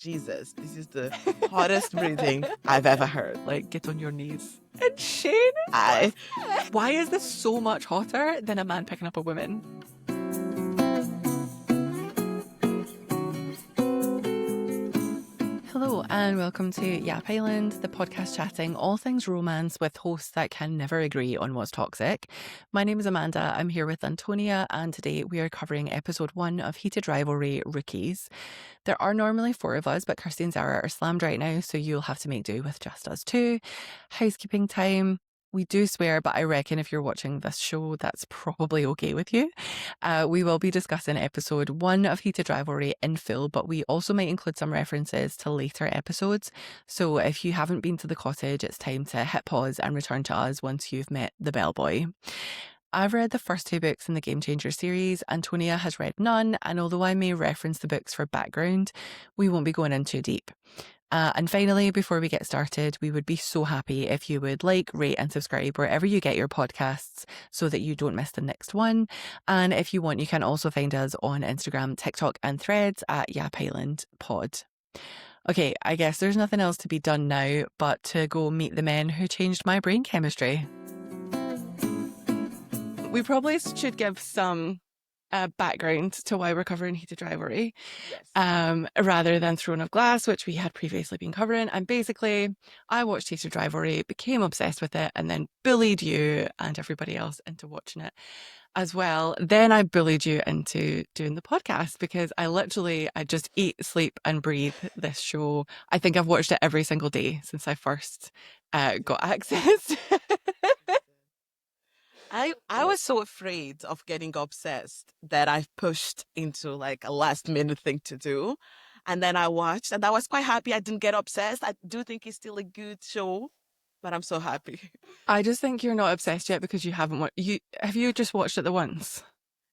Jesus, this is the hottest breathing I've ever heard. Like, get on your knees. And Shane, why is this so much hotter than a man picking up a woman? Hello and welcome to Yap Island, the podcast chatting all things romance with hosts that can never agree on what's toxic. My name is Amanda, I'm here with Antonia, and today we are covering episode 1 of Heated Rivalry, Rookies. There are normally 4 of us, but Kirsty and Zara are slammed right now, so you'll have to make do with just us 2. Housekeeping time. We do swear, but I reckon if you're watching this show, that's probably okay with you. We will be discussing episode 1 of Heated Rivalry in full, but we also might include some references to later episodes. So if you haven't been to the cottage, it's time to hit pause and return to us once you've met the bellboy. I've read the first 2 books in the Game Changer series. Antonia has read none, and although I may reference the books for background, we won't be going in too deep. And finally, before we get started, we would be so happy if you would like, rate and subscribe wherever you get your podcasts so that you don't miss the next one. And if you want, you can also find us on Instagram, TikTok and Threads at Yap Island Pod. Okay, I guess there's nothing else to be done now but to go meet the men who changed my brain chemistry. We probably should give some background to why we're covering Heated Rivalry, rather than Throne of Glass, which we had previously been covering. And basically, I watched Heated Rivalry, became obsessed with it, and then bullied you and everybody else into watching it as well. Then I bullied you into doing the podcast because I just eat, sleep and breathe this show. I think I've watched it every single day since I first got access. I was so afraid of getting obsessed that I pushed into like a last minute thing to do. And then I watched and I was quite happy I didn't get obsessed. I do think it's still a good show, but I'm so happy. I just think you're not obsessed yet because you haven't have you just watched it the once?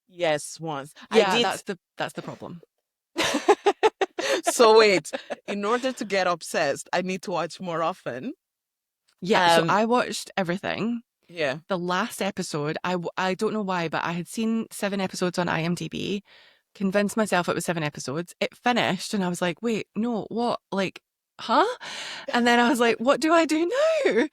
Yes, once. Yeah, I did. that's the problem. So wait, in order to get obsessed, I need to watch more often. Yeah, so I watched everything. Yeah. The last episode, I don't know why, but I had seen 7 episodes on IMDb, convinced myself it was 7 episodes. It finished and I was like, wait, no, what? Like, huh? And then I was like, what do I do now?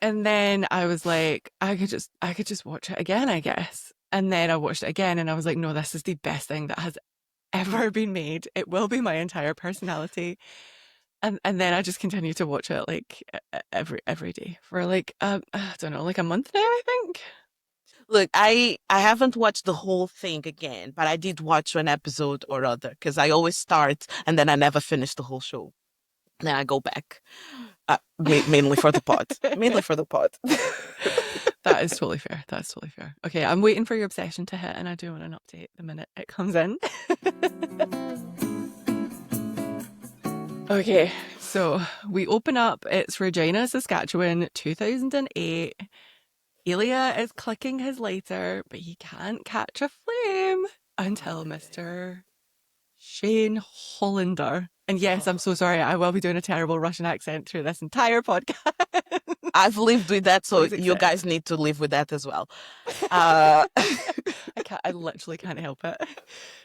And then I was like, I could just watch it again, I guess. And then I watched it again and I was like, no, this is the best thing that has ever been made. It will be my entire personality. And then I just continue to watch it like every day for like I don't know, like a month now, I think. Look, I haven't watched the whole thing again, but I did watch one episode or other because I always start and then I never finish the whole show. Then I go back, mainly for the pod. Mainly for the pod. That is totally fair. That's totally fair. Okay, I'm waiting for your obsession to hit, and I do want an update the minute it comes in. Okay, so we open up. It's Regina, Saskatchewan, 2008. Ilya is clicking his lighter, but he can't catch a flame until Mr. Shane Hollander. And yes, I'm so sorry. I will be doing a terrible Russian accent through this entire podcast. I've lived with that, so you guys need to live with that as well. I literally can't help it.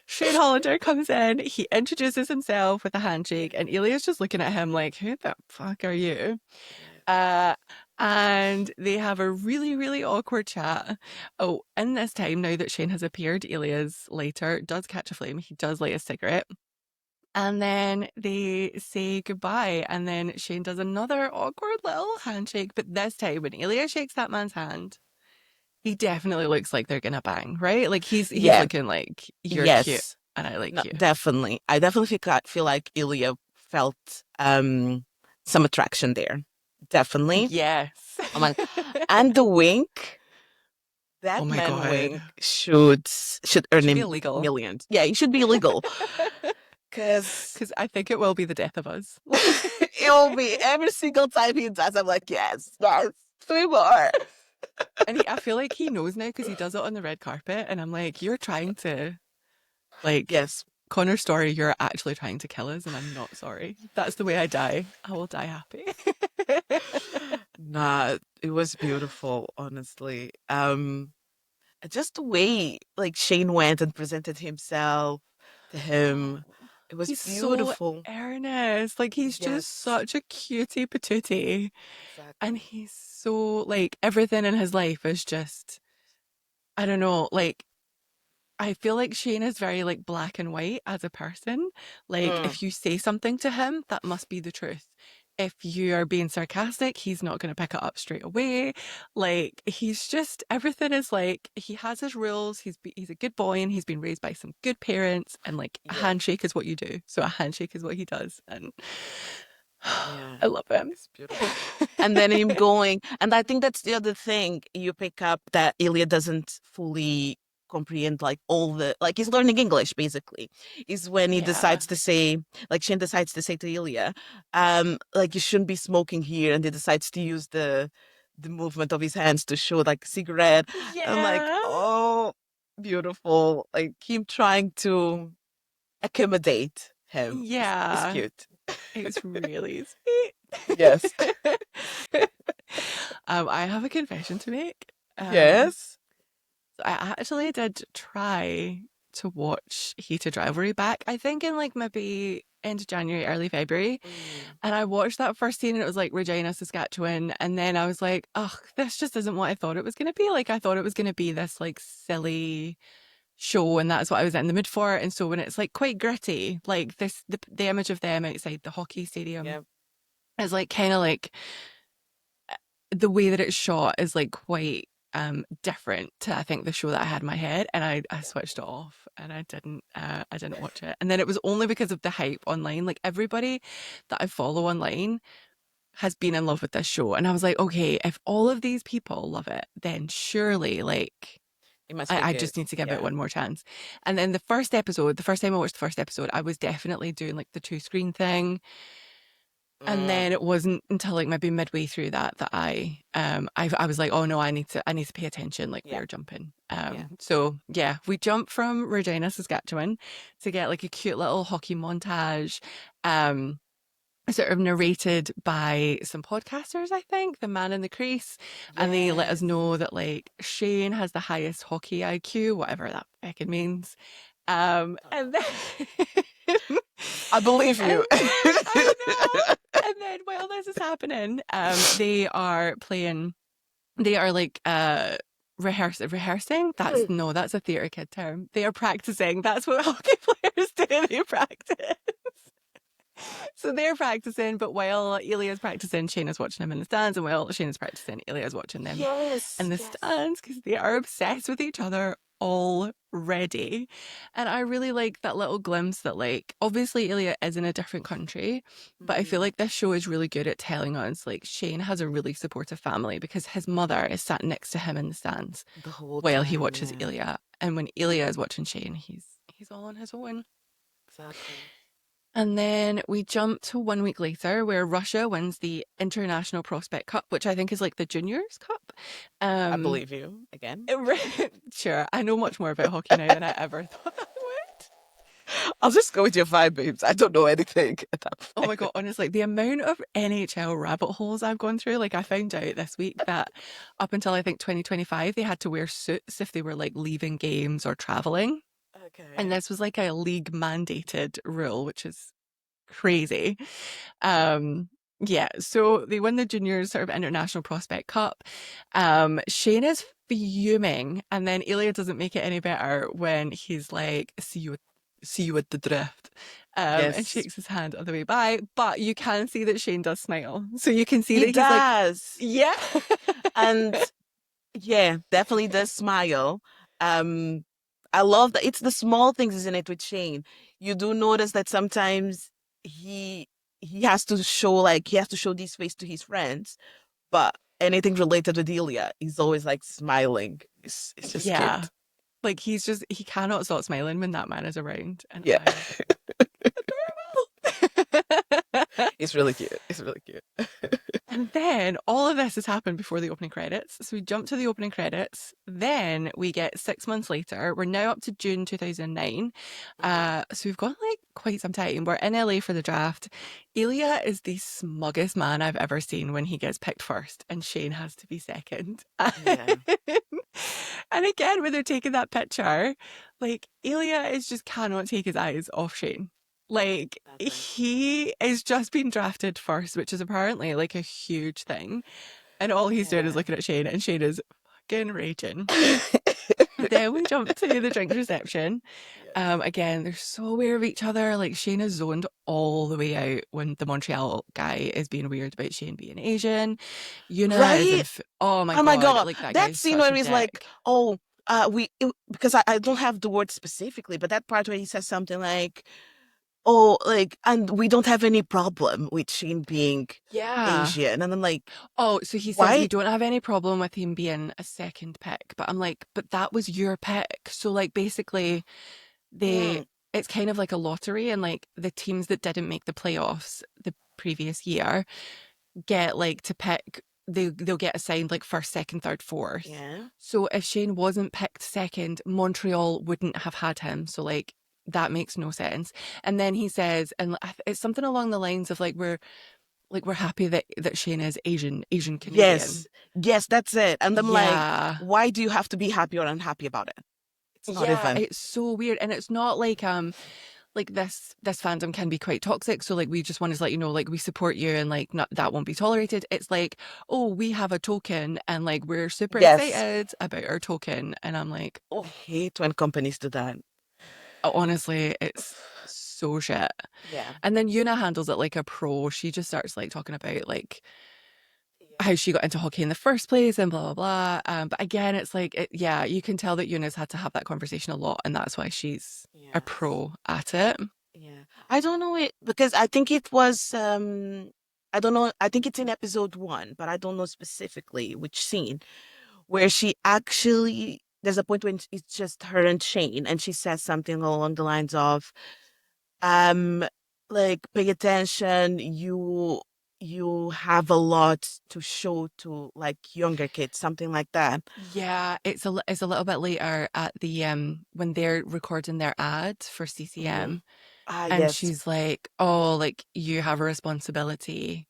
Shane Hollander comes in, he introduces himself with a handshake, and Ilya's just looking at him like, who the fuck are you? And they have a really, really awkward chat. Oh, in this time, now that Shane has appeared, Ilya's lighter does catch a flame. He does light a cigarette. And then they say goodbye. And then Shane does another awkward little handshake. But this time, when Ilya shakes that man's hand, he definitely looks like they're going to bang, right? Like he's looking like you're cute and I like you. Definitely. I definitely feel like Ilya felt some attraction there. Definitely. Yes. And the wink. That wink should earn him millions. Yeah, he should be illegal. Because I think it will be the death of us. It will be every single time he does. I'm like, yes, 3 more. And I feel like he knows now because he does it on the red carpet. And I'm like, you're trying to, like, yes, Connor Story, you're actually trying to kill us, and I'm not sorry. That's the way I die. I will die happy. Nah, it was beautiful, honestly. Just the way like Shane went and presented himself to him. It was He's so beautiful. earnest. Like, he's just Yes, such a cutie patootie. And exactly. he's so, like, everything in his life is just, I don't know, like, I feel like Shane is very like black and white as a person. Like Mm, if you say something to him, that must be the truth. If you are being sarcastic, he's not going to pick it up straight away. Like he's just everything is like he has his rules. He's a good boy and he's been raised by some good parents. And like a yeah, handshake is what you do. So a handshake is what he does. And yeah. I love him. It's beautiful. And then him going, and I think that's the other thing you pick up that Ilya doesn't fully comprehend like all the like he's learning English basically is when he Yeah. decides to say like Shane decides to say to Ilya like you shouldn't be smoking here and he decides to use the movement of his hands to show like cigarette. I'm like, Yeah. oh, beautiful, like him trying to accommodate him is Yeah. cute. It's really sweet. Yes. I have a confession to make. Yes. I actually did try to watch Heated Rivalry back, I think in like maybe end of January, early February. Mm, And I watched that first scene and it was like Regina, Saskatchewan. And then I was like, oh, this just isn't what I thought it was going to be. Like, I thought it was going to be this like silly show and that's what I was in the mood for. And so when it's like quite gritty, like the image of them outside the hockey stadium yeah. is like kind of like the way that it's shot is like quite different to I think the show that I had in my head and I switched it off and I didn't watch it. And then it was only because of the hype online. Like everybody that I follow online has been in love with this show. And I was like, okay, if all of these people love it, then surely like It must be I good. just need to give it Yeah. one more chance. And then the first episode, the first time I watched the first episode, I was definitely doing like the two screen thing. And Mm, then it wasn't until like maybe midway through that I was like, oh no, I need to pay attention. Like yeah. they're jumping. Yeah. So yeah, we jumped from Regina, Saskatchewan, to get like a cute little hockey montage. Um, Sort of narrated by some podcasters, I think, the man in the crease, and they let us Yes. know that like Shane has the highest hockey IQ, whatever that fucking means. And then I believe and you. I know. And then while this is happening, they are like rehearsing. That's a theatre kid term. They are practicing. That's what hockey players do. They practice. So they're practicing, but while Elia's practicing, Shayna's watching him in the stands, and while Shayna's practicing, Elia's watching them in Yes. the Yes. stands because they are obsessed with each other already. And I really like that little glimpse that, like, obviously Ilya is in a different country, but I feel Mm, like this show is really good at telling us, like, Shane has a really supportive family because his mother is sat next to him in the stands the whole while he time, watches yeah. Ilya. And when Ilya is watching Shane, he's all on his own. Exactly. And then we jump to 1 week later where Russia wins the International Prospect Cup, which I think is like the Juniors Cup. I Um, believe you again. sure, I know much more about hockey now than I ever thought I would. I'll just go with your vibe, babes. I don't know anything at that Oh my point. God, honestly, the amount of NHL rabbit holes I've gone through. Like, I found out this week that up until I think 2025, they had to wear suits if they were like leaving games or traveling. And Okay. this was like a league mandated rule, which is crazy. Um, yeah, so they win the juniors sort of international prospect cup. Shane is fuming, and then Ilya doesn't make it any better when he's like, see you at the draft." And Yes. shakes his hand on the way by, but you can see that Shane does smile. So you can see He that he's like, does. yeah. And yeah, definitely does smile. Um, I love that it's the small things, isn't it, with Shane? You do notice that sometimes he he has to show like he has to show this face to his friends, but anything related with Delia, he's always like smiling. It's just Yeah. cute. Like he cannot stop smiling when that man is around. And Yeah. I adorable. It's really cute. It's really cute. And then all of this has happened before the opening credits. So we jump to the opening credits. Then we get 6 months later. We're now up to June 2009. Mhm. So we've got like quite some time. We're in LA for the draft. Ilya is the smuggest man I've ever seen when he gets picked first, and Shane has to be second. Yeah. And again, when they're taking that picture, like Ilya is just cannot take his eyes off Shane. Like, Nothing. he is just being drafted first, which is apparently like a huge thing. And all he's doing is Yeah. looking at Shane, and Shane is fucking raging. Then we jump to the drinks reception. Yes. Again, they're so aware of each other. Like Shane is zoned all the way out when the Montreal guy is being weird about Shane being Asian. Yuna is Right? oh my Oh my god, God. like that That guy's scene such where a he's like, dick. oh, because I don't have the word specifically, but that part where he says something like, oh, like, and we don't have any problem with Shane being Yeah. Asian. And I'm like, Oh, so he says we why? don't have any problem with him being a second pick, but I'm like, but that was your pick. So like basically they Mm, it's kind of like a lottery, and like the teams that didn't make the playoffs the previous year get like to pick they'll get assigned like first, second, third, fourth. yeah. So if Shane wasn't picked second, Montreal wouldn't have had him. So like that makes no sense. And then he says, and it's something along the lines of like we're happy that Shane is Asian Yes. Canadian. Yes, that's it. And I'm like, Yeah. why do you have to be happy or unhappy about it? It's not Yeah, even. it's so weird. And it's not like this fandom can be quite toxic. So like we just want to let you know, like we support you and like not that won't be tolerated. It's like, oh, we have a token and like we're super Yes. excited about our token. And I'm like, I oh, hate when companies do that. honestly, it's so shit. Yeah. And then Yuna handles it like a pro. She just starts like talking about like how Yeah. she got into hockey in the first place and blah blah blah. But again, it's like yeah, you can tell that Yuna's had to have that conversation a lot, and that's why she's a Yes. pro at it. Yeah. I don't know it because I think it was I don't know, I think it's in episode 1, but I don't know specifically which scene where she actually there's a point when it's just her and Shane and she says something along the lines of um like pay attention, you have a lot to show to like younger kids, something like that. Yeah, it's a little bit later at the when they're recording their ad for Hmm. CCM, Ah, and yes. she's like, "Oh, like you have a responsibility.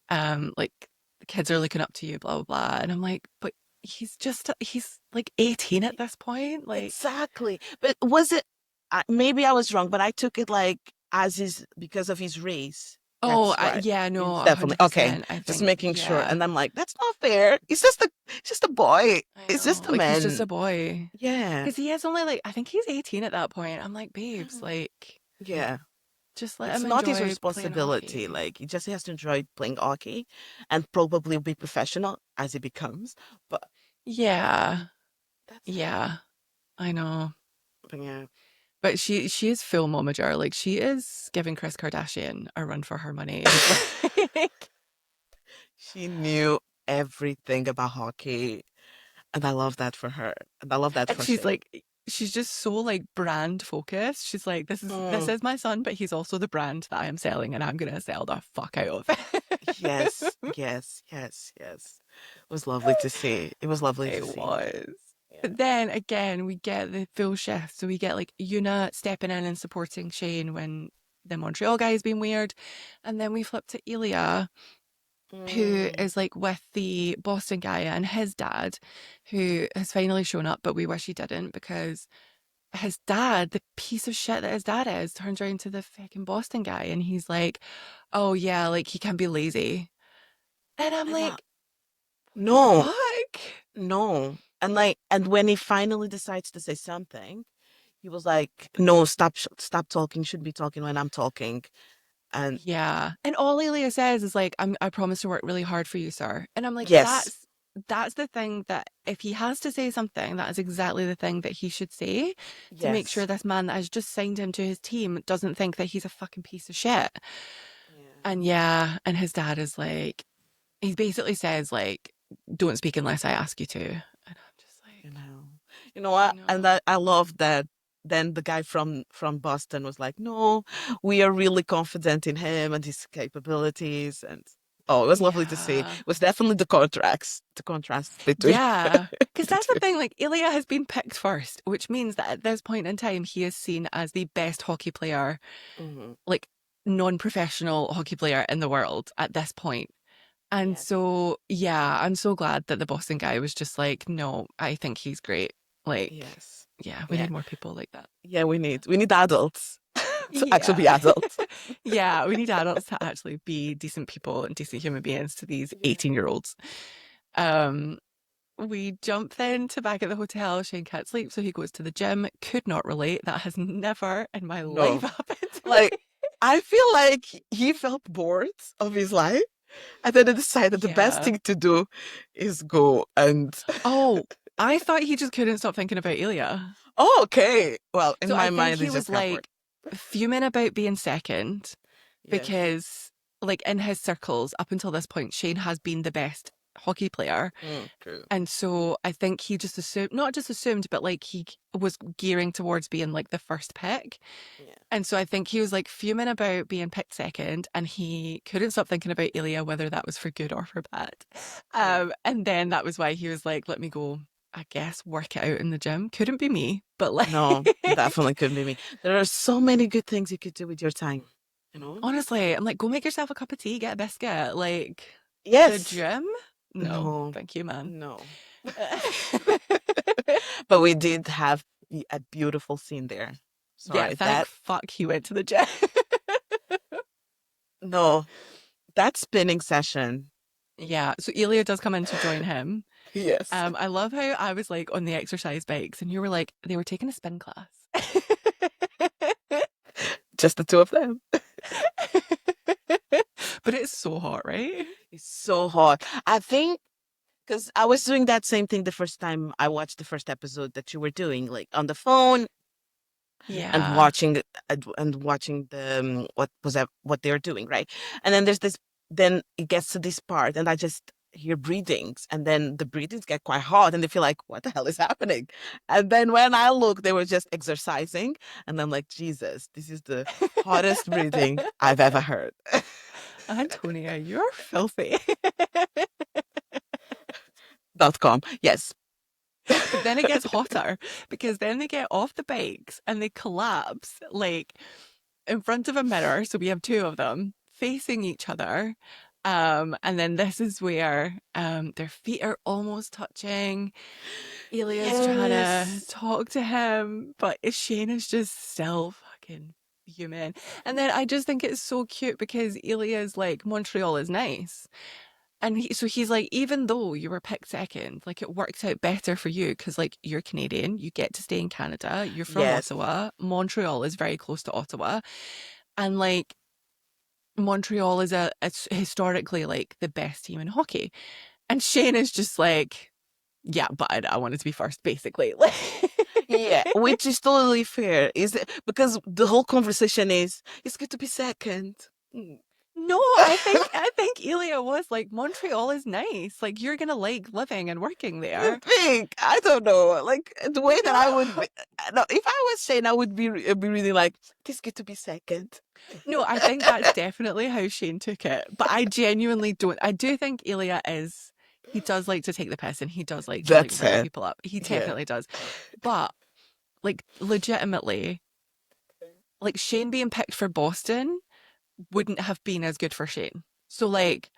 Like the kids are looking up to you, blah blah blah." And I'm like, "But he's like 18 at this point, like." Exactly. But was it, maybe I was wrong, but I took it like as is because of his race. Oh, That's right. yeah, no, It's a definitely hundred okay. percent. I Just think, making sure. yeah, And I'm like, that's not fair. It's just a boy. I It's know. just a Like he's just man. a boy. Yeah. Because he is only like, I think he's 18 at that point. I'm like, babes, Mhm. like, Yeah. just let It's him not his enjoy playing responsibility. hockey. Like he just has to enjoy playing hockey and probably be professional as he becomes. But Yeah, that's it. yeah, I know. But yeah. But she is full momager. Like she is giving Chris Kardashian a run for her money. Like, She knew everything about hockey. And I love that for her. And I love that and for Shane. she's just so like brand focused. She's like, this Mm, is my son, but he's also the brand that I am selling, and I'm gonna sell the fuck out of it. yes, yes, yes, yes. It was lovely to see. It was lovely to It see. was. Yeah. But then again, we get the full shift. So we get like Yuna stepping in and supporting Shane when the Montreal guy has been weird. And then we flip to Ilya, who Mm, is like with the Boston guy and his dad, who has finally shown up, but we wish he didn't because his dad, the piece of shit that his dad is, turns around to the fucking Boston guy and he's like, oh yeah, like he can be lazy. And I'm and like, what the no, fuck? no. And like, and when he finally decides to say something, he was like, "No, stop, stop talking. Should be talking when I'm talking." And Yeah. And all Elia says is like, I promise to work really hard for you, sir. And I'm like, yes, that's the thing that if he has to say something, that is exactly the thing that he should say to make sure yes, this man that has just signed him to his team doesn't think that he's a fucking piece of shit. yeah. And yeah, and his dad is like, he basically says like, don't speak unless I ask you to. And I'm just You like, know, you know I what? And know. I love that. Then the guy from Boston was like, "No, we are really confident in him and his capabilities." And oh, it was lovely to see. It Yeah. was definitely the contrast between. Yeah. Because that's the between. thing, like, Ilya has been picked first, which means that at this point in time, he is seen as the best hockey player, Hmm. like, non professional hockey player in the world at this point. And Yes, so, yeah, I'm so glad that the Boston guy was just like, no, I think he's great. Like, yes, yeah, we yeah, need more people like that. yeah. We need adults. to actually Yeah. be adults. Yeah, we need adults to actually be decent people and decent human beings to these Yeah. 18-year-olds. Um, we jump then to back at the hotel. Shane can't sleep, so he goes to the gym. Could not relate. That has never in my life No. happened to Like, me. I feel like he felt bored of his life. And then he decided the best Yeah. thing to do is go and Oh, I thought he just couldn't stop thinking about Ilya. oh, okay. Well, in So I my think mind, he it's just was comfort. like fuming about being second Yes. because, like, in his circles, up until this point, Shane has been the best hockey player. True. And so I think he just assumed, not just assumed, but like he was gearing towards being like the first pick. Yeah. And so I think he was like fuming about being picked second and he couldn't stop thinking about Ilya, whether that was for good or for bad. Yeah. And then that was why he was like, let me go, I guess, work it out in the gym. Couldn't be me, but like, No, definitely couldn't be me. There are so many good things you could do with your time, you know? honestly, I'm like, go make yourself a cup of tea, get a biscuit. Like, the Yes. gym? No, No, thank you, man. no. But we did have a beautiful scene there. Yeah, Sorry, thank fuck he went to the gym. no, that spinning session. Yeah, so Elia does come in to join him. Yes. I love how I was like on the exercise bikes and you were like, they were taking a spin class. Just the two of them. But it's so hot, right? It's so hot. I think because I was doing that same thing the first time I watched the first episode that you were doing, like on the phone and Yeah. watching the what was that what they're doing, right? And then there's this. Then it gets to this part, and I just hear breathings, and then the breathings get quite hot, and they feel like, what the hell is happening? And then when I look, they were just exercising, and I'm like, Jesus, this is the hottest breathing I've ever heard. Antonia, you're filthy. .com. Yes. But then it gets hotter because then they get off the bikes and they collapse like in front of a mirror. So we have two of them facing each other. And then this is where their feet are almost touching. Elia's trying to Yes. talk to him, but Shane is just still fucking human. And then I just think it's so cute because Elia's like, Montreal is nice. And so he's like, even though you were picked second, like it worked out better for you because like you're Canadian, you get to stay in Canada, you're from Yes. Ottawa. Montreal is very close to Ottawa. And like Montreal is it's historically like the best team in hockey. And Shane is just like, yeah, but I wanted to be first, basically. Yeah, which is totally fair. Is it because the whole conversation is it's good to be second. Mm. No, I think Elia was like, Montreal is nice. Like you're gonna like living and working You there. think? I don't know. Like the way that I would No. be. No, if I was Shane, I would be really like it's good to be second. No, I think that's definitely how Shane took it. But I genuinely don't. I do think Elia is. He does like to take the piss and he does like to like That's rile it. people up. He Yeah. definitely does. But like legitimately, like Shane being picked for Boston wouldn't have been as good for Shane. So like,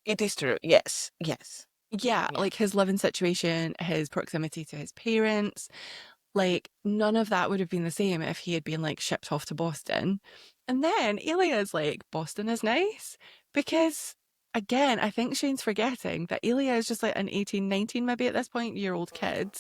It is true. Yes. Yes. yeah, Yeah. like his living situation, his proximity to his parents, like none of that would have been the same if he had been like shipped off to Boston. And then Elia's like, Boston is nice because again, I think Shane's forgetting that Elia is just like an 18, 19 maybe at this point year old kid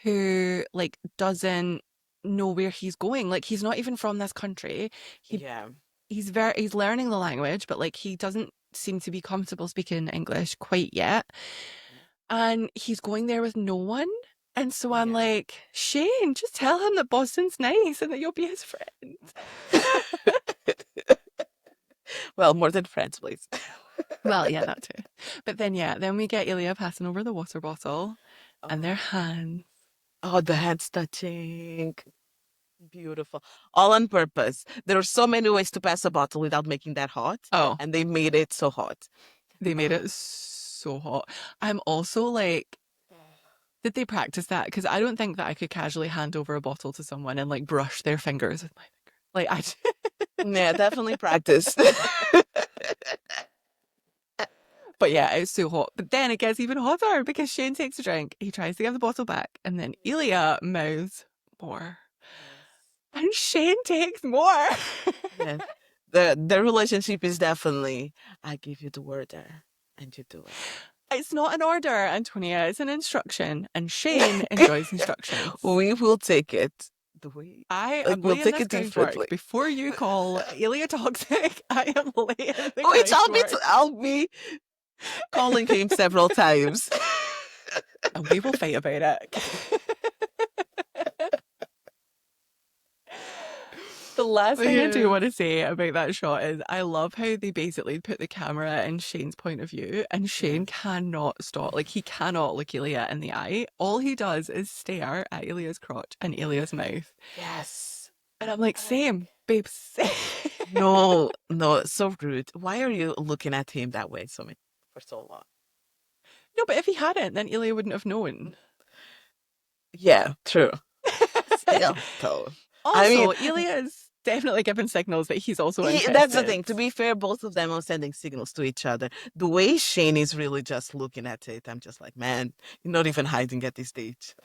who like doesn't know where he's going. Like he's not even from this country. He Yeah. he's learning the language, but like he doesn't seem to be comfortable speaking English quite yet. And he's going there with no one. And so I'm Yeah. like, Shane, just tell him that Boston's nice and that you'll be his friend. Well, more than friends, please. Well, yeah, that too. But then, yeah, then we get Ilya passing over the water bottle and their Oh. hands. Oh, the hands touching. Beautiful. All on purpose. There are so many ways to pass a bottle without making that hot, Oh, and they made it so hot. they made Oh. it so hot. I'm also like, did they practice that? Because I don't think that I could casually hand over a bottle to someone and like brush their fingers with my finger. Like, Yeah, definitely practice. but yeah, it's so hot. But then it gets even hotter because Shane takes a drink. He tries to give the bottle back, and then Ilya mouths more. And Shane takes more. Yes. The relationship is definitely, I give you the order and you do It's not an order, Antonia. It's an instruction. And Shane it. enjoys instructions. We will take it the way, I like, am we'll laying take this it differently. groundwork before you call Elia toxic. I am laying the Which groundwork. I'll be calling him several times. And we will fight about it. The last thing I do Yes. want to say about that shot is I love how they basically put the camera in Shane's point of view, and Shane Yes. cannot stop. Like, he cannot look Elia in the eye. All he does is stare at Elia's crotch and Elia's mouth. Yes. And I'm like, same, babe, same. No, no, it's so rude. Why are you looking at him that way for so long? No, but if he hadn't, then Elia wouldn't have known. Yeah, true. Still, though. I mean, Also, Elia is definitely giving signals that he's also that's the interested. thing. To be fair, both of them are sending signals to each other. The way Shane is really just looking at it, I'm just like, man, you're not even hiding at this stage.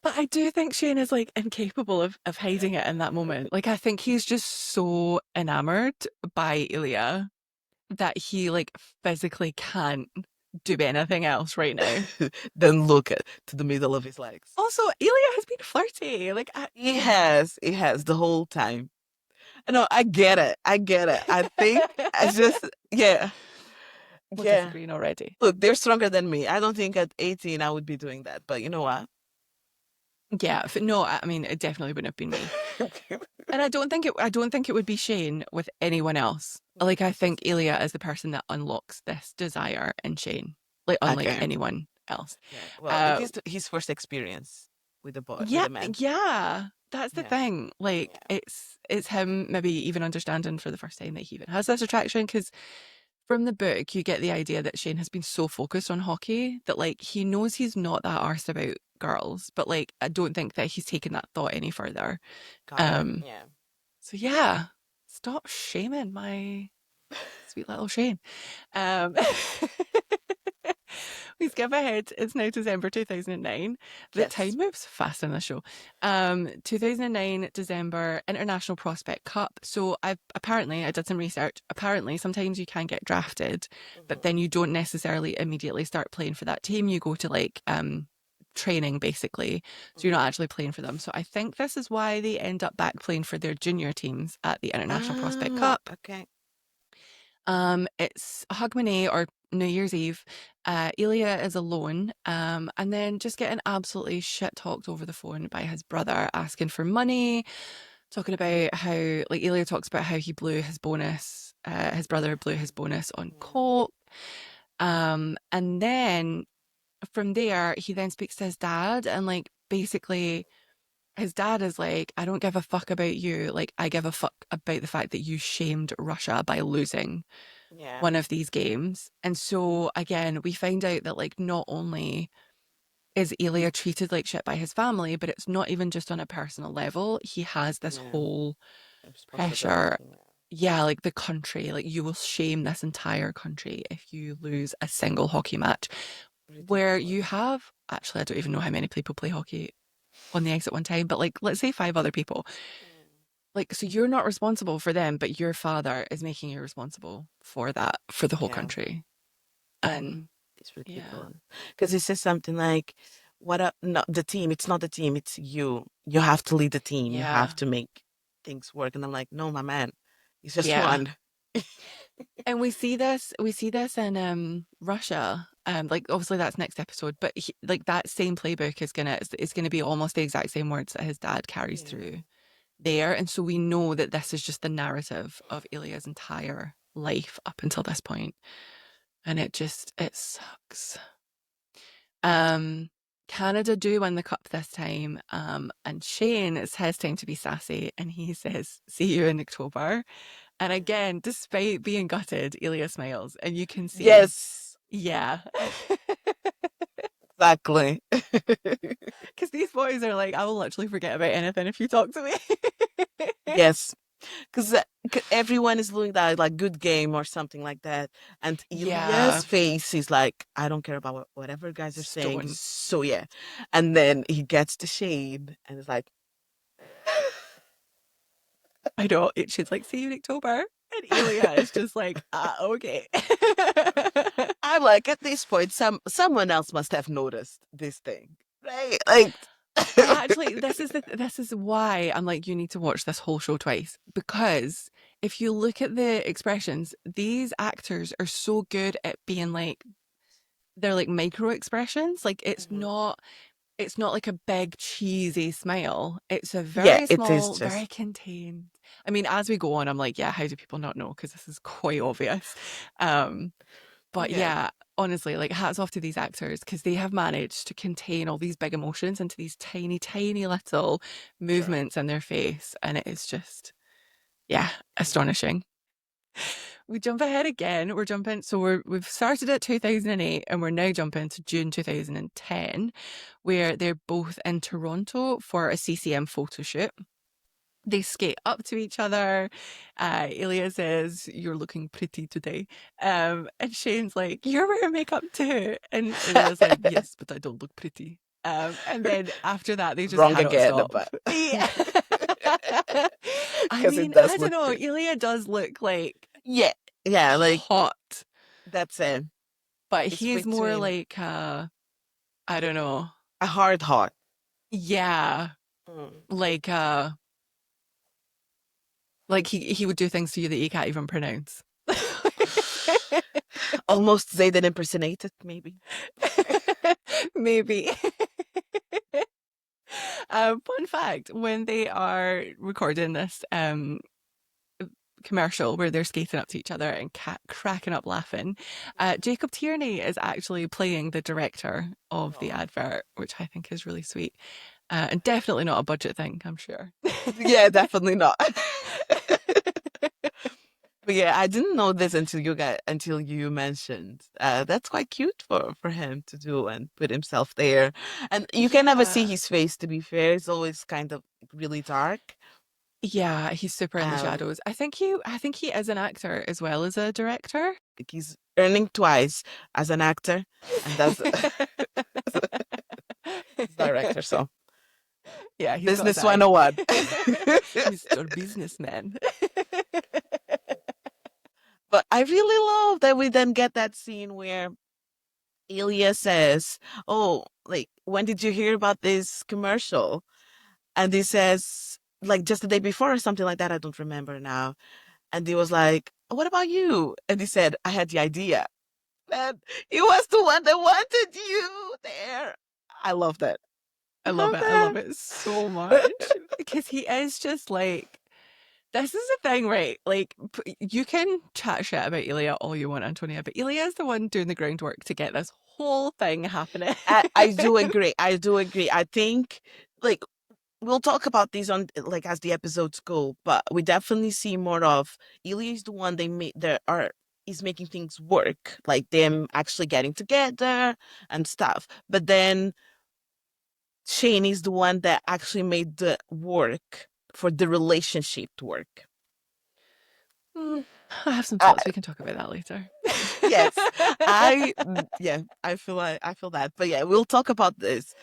But I do think Shane is like incapable of hiding it in that moment. Like, I think he's just so enamored by Ilya that he like physically can't do anything else right now. Then look at to the middle of his legs. Also, Ilya has been flirty. Like, He has the whole time. No, I get it. I get it. I think I just, yeah, we're yeah. disagreeing already. Look, they're stronger than me. I don't think at 18 I would be doing that, but you know what? Yeah, no, I mean, it definitely wouldn't have been me. And I don't think it would be Shane with anyone else. Like, I think Ilya is the person that unlocks this desire in Shane, like unlike Okay. anyone else. Yeah. Well, it Uh, is his first experience with a boy, with yeah, a man. yeah, that's the Yeah. thing. Like, Yeah. it's him maybe even understanding for the first time that he even has this attraction, because from the book you get the idea that Shane has been so focused on hockey that like he knows he's not that arsed about girls, but like I don't think that he's taken that thought any further. Got it. Um, Yeah. so yeah, stop shaming my sweet little Shane. Um, we skip ahead. It's now December 2009. The Yes. time moves fast in the show. 2009 December International Prospect Cup. So I did some research. Apparently, sometimes you can get drafted, but then Mhm. you don't necessarily immediately start playing for that team. You go to like training basically. So you're Mhm. not actually playing for them. So I think this is why they end up back playing for their junior teams at the International Prospect Ah, Cup. okay. It's Hogmanay or New Year's Eve. Ilya is alone, and then just getting absolutely shit talked over the phone by his brother, asking for money, talking about how, like, Ilya talks about how he blew his bonus, his brother blew his bonus on Yeah. coke. And then from there, he then speaks to his dad, and like basically his dad is like, I don't give a fuck about you. Like, I give a fuck about the fact that you shamed Russia by losing Yeah. one of these games. And so again, we find out that like not only is Ilya treated like shit by his family, but it's not even just on a personal level. He has this Yeah. whole Responsibility. pressure. Yeah, like the country, like you will shame this entire country if you lose a single hockey match. Where you Ridiculous. have, actually, I don't even know how many people play hockey on the ice at one time, but like, let's say five other people. Mm. Like, so you're not responsible for them, but your father is making you responsible for that, for the whole Yeah. country. And It's yeah, ridiculous. Because it says something like, what up? Not the team. It's not the team. It's you. You have to lead the team. You have yeah, to make things work. And I'm like, no, my man. It's just yeah. one. And we see this in Russia. Like obviously that's next episode, but like that same playbook is it's gonna be almost the exact same words that his dad carries Yeah. through there. And so we know that this is just the narrative of Ilya's entire life up until this point. And it sucks. Um, Canada do win the cup this time. And Shane, it's his time to be sassy, and he says, "See you in October." And again, despite being gutted, Ilya smiles, and you can see, Yes, yeah, exactly. because these boys are like, I will literally forget about anything if you talk to me. Yes, because everyone is doing that, like good game or something like that. And Yeah, Ilya's face is like, I don't care about whatever guys are saying. stone. So yeah. And then he gets the shade and it's like, I know. She's like, see you in October. And Elia is just like, okay. I'm like, at this point, someone else must have noticed this thing, right? Like, I actually, this is why I'm like, you need to watch this whole show twice, because if you look at the expressions, these actors are so good at being like, they're like micro expressions. Like Mhm. it's not like a big cheesy smile. It's a Yeah, very it is small, very just. contained. I mean, as we go on, I'm like, yeah, how do people not know? Because this is quite obvious. Um, but Yeah, yeah, honestly, like hats off to these actors because they have managed to contain all these big emotions into these tiny, tiny little true. movements in their face. And it is just, yeah, Mhm. astonishing. We jump ahead again. We're jumping. So we've started at 2008 and we're now jumping to June 2010, where they're both in Toronto for a CCM photo shoot. They skate up to each other. Ilya says, "You're looking pretty today." And Shane's like, "You're wearing makeup too." And Ilya's like, "Yes, but I don't look pretty." And then after that, they just Wrong cannot again, stop. but Yeah. I because it mean, does I don't look know. pretty. Ilya does look like Yeah, yeah, like hot, that's it. but It's he's more between like, I don't know. a hard heart. Yeah. Mm. Like, like he would do things to you that you can't even pronounce. Almost Zayden impersonated, maybe. Maybe. Fun fact, when they are recording this commercial where they're skating up to each other and cracking up laughing, Jacob Tierney is actually playing the director of the Oh. advert, which I think is really sweet. And definitely not a budget thing, I'm sure. Yeah, definitely not. But yeah, I didn't know this until you mentioned. That's quite cute for him to do and put himself there. And you can never see Yeah. his face, to be fair. It's always kind of really dark. Yeah, he's super in the Um, shadows. I think he is an actor as well as a director. like he's earning twice as an actor and as as director. So Yeah, he's got business Zag. 101. Mr. Businessman. But I really love that we then get that scene where Ilya says, "Oh, like when did you hear about this commercial?" And he says, like just the day before or something like that. I don't remember now. And he was like, "What about you?" And he said, "I had the idea." And he was the one that wanted you there. I love that. I I love love it. I love that. it so much because he is just like, this is the thing, right? Like, you can chat shit about Ilya all you want, Antonia, but Ilya is the one doing the groundwork to get this whole thing happening. I do agree. I do agree. I think like we'll talk about these on like as the episodes go, but we definitely see more of Ilya is the one they made there are is making things work, like them actually getting together and stuff. But then Shane is the one that actually made the work for the relationship to work. I have some I, thoughts. We can talk about that later. yes, yeah, I feel that. But yeah, we'll talk about this.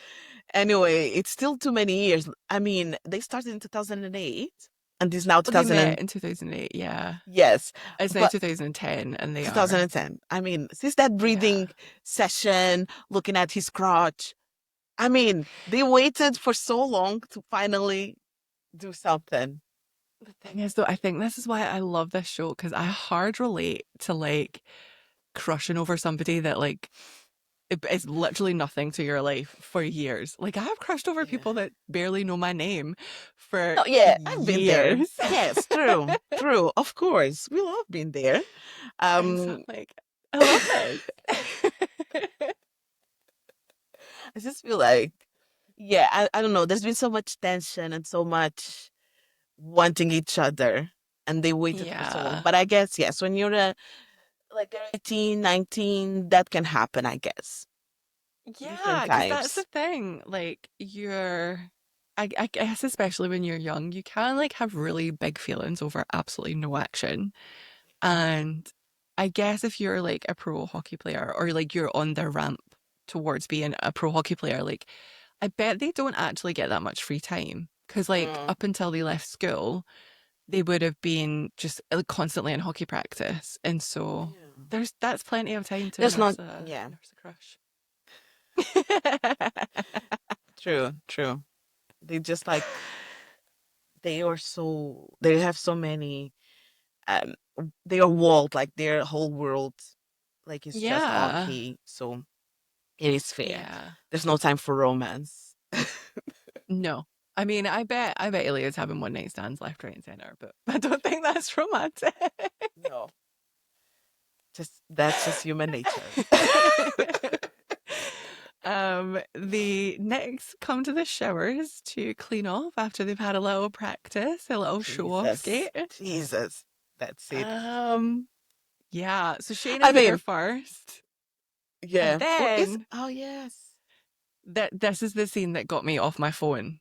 Anyway, it's still too many years. I mean, they started in 2008 and it's now Well, they 2000 met and in 2008, yeah. yes, It's now but 2010, and they are, 2010. I mean, since that yeah. breathing session, looking at his crotch, I mean, they waited for so long to finally do something. The thing is, though, I think this is why I love this show because I hard relate to like crushing over somebody that like it's literally nothing to your life for years. Like I've crushed over Yeah. people that barely know my name for No, yeah, I've been there. years. Yes, true, true. Of course, we love being there. And so Um, I'm like, I love this. I just feel like, yeah, I don't know. There's been so much tension and so much wanting each other, and they waited for so long. Yeah. But I guess, yes, when you're like 18, 19, that can happen, I guess. Yeah, Different because that's the times. thing. Like I guess especially when you're young, you can like have really big feelings over absolutely no action. And I guess if you're like a pro hockey player or like you're on the ramp towards being a pro hockey player, like I bet they don't actually get that much free time. Because like Mm, up until they left school, they would have been just constantly in hockey practice. And so Yeah. that's plenty of time to There's not, nurse a yeah, crush. true, true. They just like, they have so many, um, they are walled, like their whole world, like it's just Yeah. hockey. So it is fair. Yeah. There's no time for romance. No. I mean, I bet Ilia's having one night stands left, right, and center, but I don't think that's romantic. No, that's just human nature. The next come to the showers to clean off after they've had a little practice, a little show off Jesus, skate. Jesus, that's it. Um, yeah, so Shane I is there mean, first. And yeah. Well, is then oh yes. this is the scene that got me off my phone.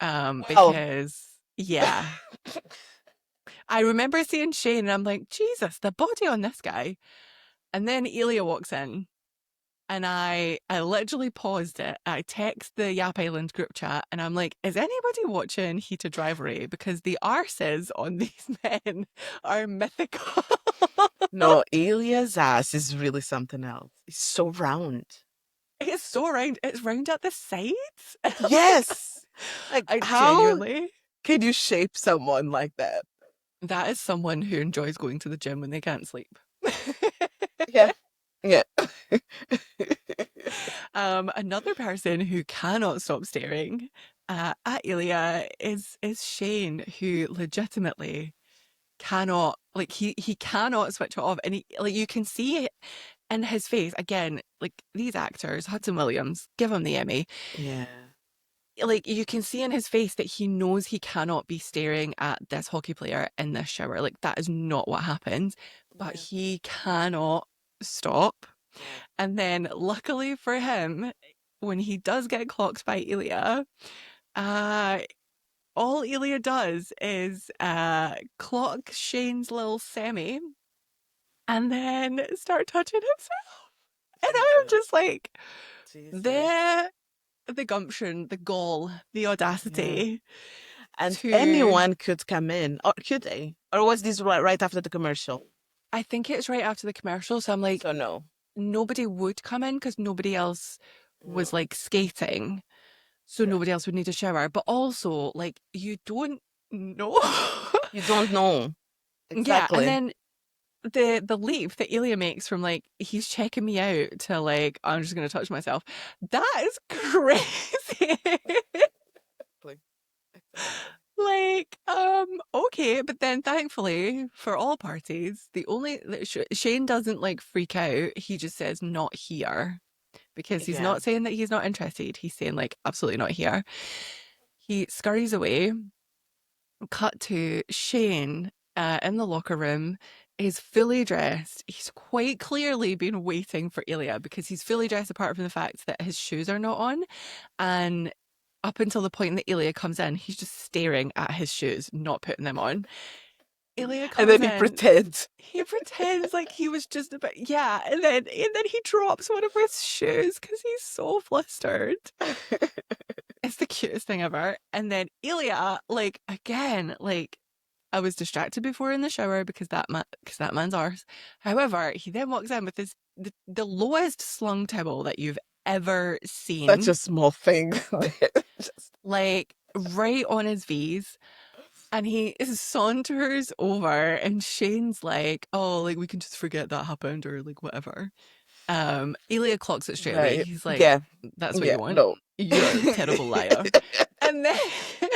Well, Because yeah, I remember seeing Shane and I'm like, Jesus, the body on this guy. And then Elia walks in and I literally paused it. I text the Yap Island group chat and I'm like, is anybody watching Heated Rivalry? Because the arses on these men are mythical. no, Elia's ass is really something else. It's so round. It's so round. It's round at the sides. Like, Yes. Like, I how genuinely, can you shape someone like that? that is someone who enjoys going to the gym when they can't sleep. Yeah. Yeah. Another person who cannot stop staring at Ilya is Shane, who legitimately cannot, like, he cannot switch it off, and he, like, you can see it in his face again. Like, these actors, Hudson Williams, give him the Emmy. Yeah. Like, you can see in his face that he knows he cannot be staring at this hockey player in this shower. Like, that is not what happens, but Yeah. he cannot stop. No. And then, luckily for him, when he does get clocked by Ilya, uh, all Ilya does is clock Shane's little semi and then start touching himself. And I'm Jesus. just like, Jesus. the gumption, the gall, the Yeah. audacity And to. anyone could come in, or could they? Or was this right after the commercial? I think it's right after the commercial. So I'm like, So no. nobody would come in because nobody else was No. like skating. So Yeah. nobody else would need a shower. But also, like, you don't know. You don't know. Yeah. And Exactly. then the leap that Ilya makes from like he's checking me out to like I'm just gonna touch myself. That is crazy. Exactly. Exactly. Like, okay, but then thankfully for all parties, the only Shane doesn't like freak out. He just says not here because he's Yeah. not saying that he's not interested. He's saying like absolutely not here. He scurries away. Cut to Shane in the locker room. He's fully dressed. He's quite clearly been waiting for Ilya because he's fully dressed apart from the fact that his shoes are not on. And up until the point that Ilya comes in, he's just staring at his shoes, not putting them on. Ilya And comes then he in. pretends. He pretends like he was just a bit, yeah, and then he drops one of his shoes because he's so flustered. It's the cutest thing ever. And then Ilya, like again, like I was distracted before in the shower because that man's ours. However, he then walks in with the lowest slung towel that you've ever Such seen, a small thing. Just, like right on his V's. And he saunters over, and Shane's like, "Oh, like we can just forget that happened, or like whatever." Elia clocks it straight away. right. He's like, Yeah. "That's what Yeah. you want. No. You're a terrible liar." And then, And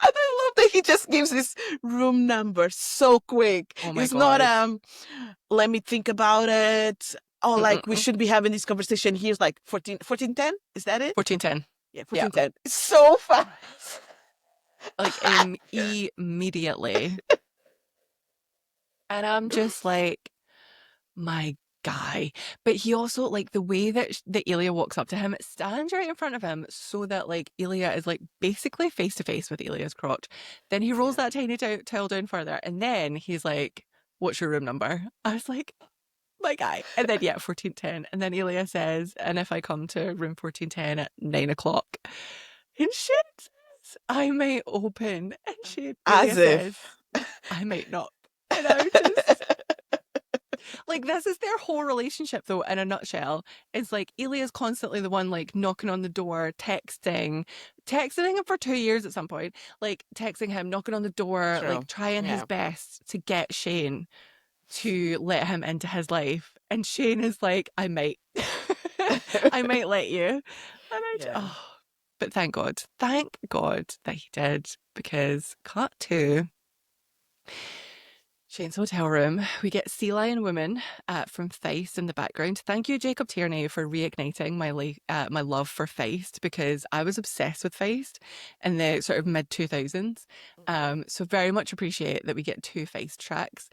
I love that he just gives his room number so quick. oh my It's not god, let me think about it. Oh, like we Mm-mm-mm. should be having this conversation. Here's like 1410. Is that it? 1410, Yeah, yeah, 1410. It's so fast. like immediately. And I'm just like, my guy. But he also like the way that Ilya walks up to him, stands right in front of him so that like Ilya is like basically face to face with Ilya's crotch. Then he rolls Yeah. that tiny towel down further, and then he's like, "What's your room number?" I was like, "My guy." And then yeah, 1410. And then Ilya says, "And if I come to room 1410 at 9 o'clock," and shit, I may open. And she As Ilya says, if. I might not. And I just like, this is their whole relationship though, in a nutshell. It's like Elia's constantly the one like knocking on the door, texting him for 2 years at some point, like texting him, knocking on the door, like True. trying his Yeah. best to get Shane to let him into his life. And Shane is like, I might. I might let you. And Yeah. but thank God that he did, because cut to Shane's hotel room. We get Sea Lion Woman from Feist in the background. Thank you, Jacob Tierney, for reigniting my love for Feist, because I was obsessed with Feist in the sort of mid 2000s. Mhm. So very much appreciate that we get two Feist tracks.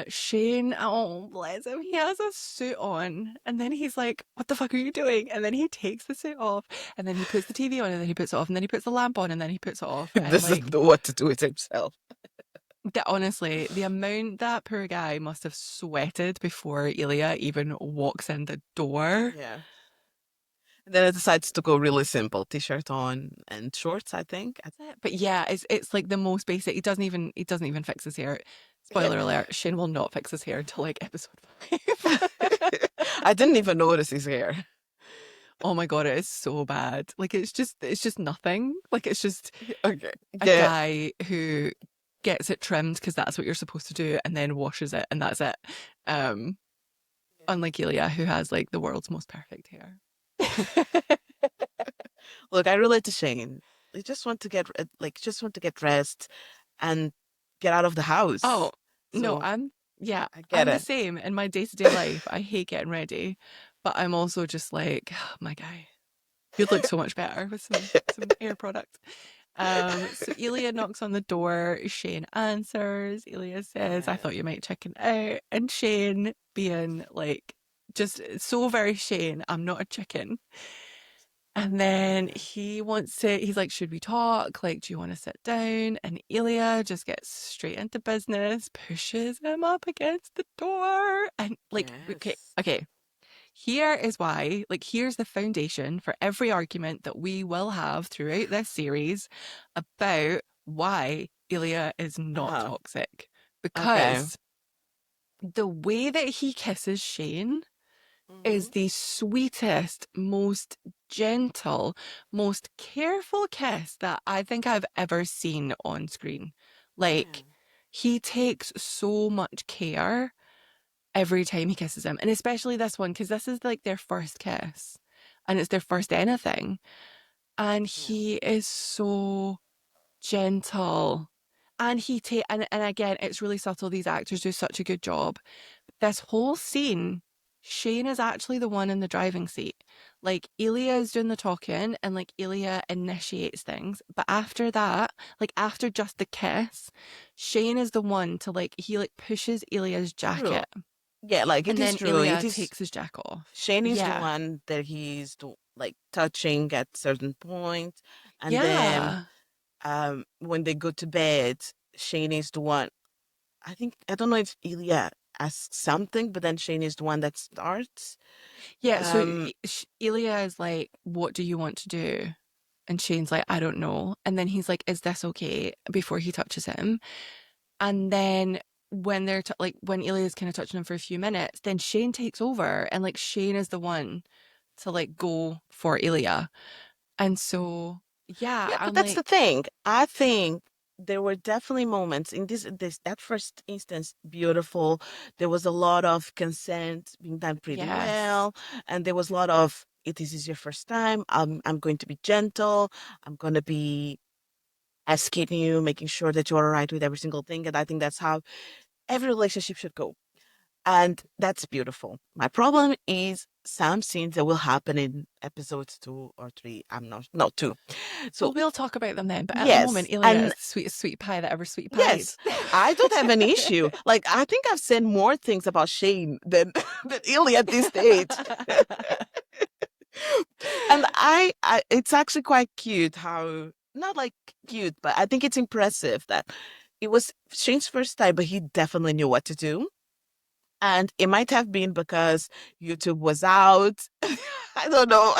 Shane, oh bless him, he has a suit on, and then he's like, "What the fuck are you doing?" And then he takes the suit off, and then he puts the TV on, and then he puts it off, and then he puts the lamp on, and then he puts it off, and Doesn't like know what to do with himself. honestly, the amount that poor guy must have sweated before Ilya even walks in the door. Yeah. And then it decides to go really simple. T-shirt on and shorts, I think. But yeah, it's like the most basic. He doesn't even fix his hair. Yeah. Spoiler alert: Shane will not fix his hair until like episode 5. I didn't even notice his hair. Oh my god, it is so bad. Like it's just nothing. Like it's just Okay. a Yeah. guy who gets it trimmed because that's what you're supposed to do, and then washes it, and that's it. Um, Unlike Ilya, who has like the world's most perfect hair. Look, I relate to Shane. They just want to just want to get dressed and get out of the Oh, house. no, So yeah, I get I'm the it. same in my day-to-day life. I hate getting ready, but I'm also just like, oh, my guy, you'd look so much better with some hair product. So Ilya knocks on the door. Shane answers. Ilya says, "I Yeah. thought you might chicken out." And Shane, being like, just so very Shane, "I'm not a chicken." And then Yeah. he's like, "Should we talk? Like, do you want to sit down?" And Ilya just gets straight into business, pushes him up against the door. And like, okay, Yes. okay, here is why, like, here's the foundation for every argument that we will have throughout this series about why Ilya is not Uh-huh. toxic. Okay. Because the way that he kisses Shane is Hmm. the sweetest, most gentle, most careful kiss that I think I've ever seen on screen. Yeah. Like, he takes so much care every time he kisses him, and especially this one, because this is like their first kiss and it's their first anything. And Yeah. he is so gentle. And and again, it's really subtle. These actors do such a good job. This whole scene, Shane is actually the one in the driving seat. Like, Ilya is doing the talking, and like Ilya initiates things. But after that, like after just the kiss, Shane is the one to like, he like pushes Ilya's True. jacket, Yeah, like it and is then true. It Ilya is takes his jacket off. Shane is the Yeah. one that like touching at certain point, and then Yeah. when they go to bed, Shane is the one. I don't know if Ilya asks something, but then Shane is the one that starts. Yeah. So Um, Ilya is like, "What do you want to do?" And Shane's like, "I don't know." And then he's like, "Is this okay?" Before he touches him. And then when like when Ilya's kind of touching him for a few minutes, then Shane takes over, and like Shane is the one to like go for Ilya. And so yeah, yeah, but I'm that's the like, thing. I think there were definitely moments in this that first instance, beautiful. There was a lot of consent being done pretty yes. well, and there was a lot of this is your first time. I'm going to be gentle. I'm going to be asking you, making sure that you're all right with every single thing. And I think that's how every relationship should go. And that's beautiful. My problem is some scenes that will happen in episodes 2 or 3. I'm not two. Well, So we'll talk about them then. But at the yes, moment, Ilya and is the sweetest sweet pie that ever sweet pied. yes, I don't have an issue. Like I think I've said more things about Shane than than Ilya at this stage. And it's actually quite cute how not like cute, but I think it's impressive that it was Shane's first time, but he definitely knew what to do. And it might have been because YouTube was out. I don't know.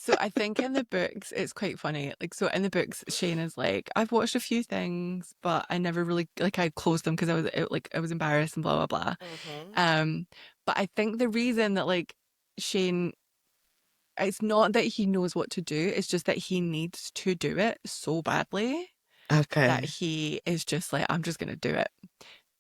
So I think in the books it's quite funny. Like so in the books, Shane is like, I've watched a few things, but I never really like I closed them because I was embarrassed and blah blah blah. Hmm. Um, but I think the reason that like Shane, it's not that he knows what to do, it's just that he needs to do it so badly that Okay. he is just like, I'm just gonna do it.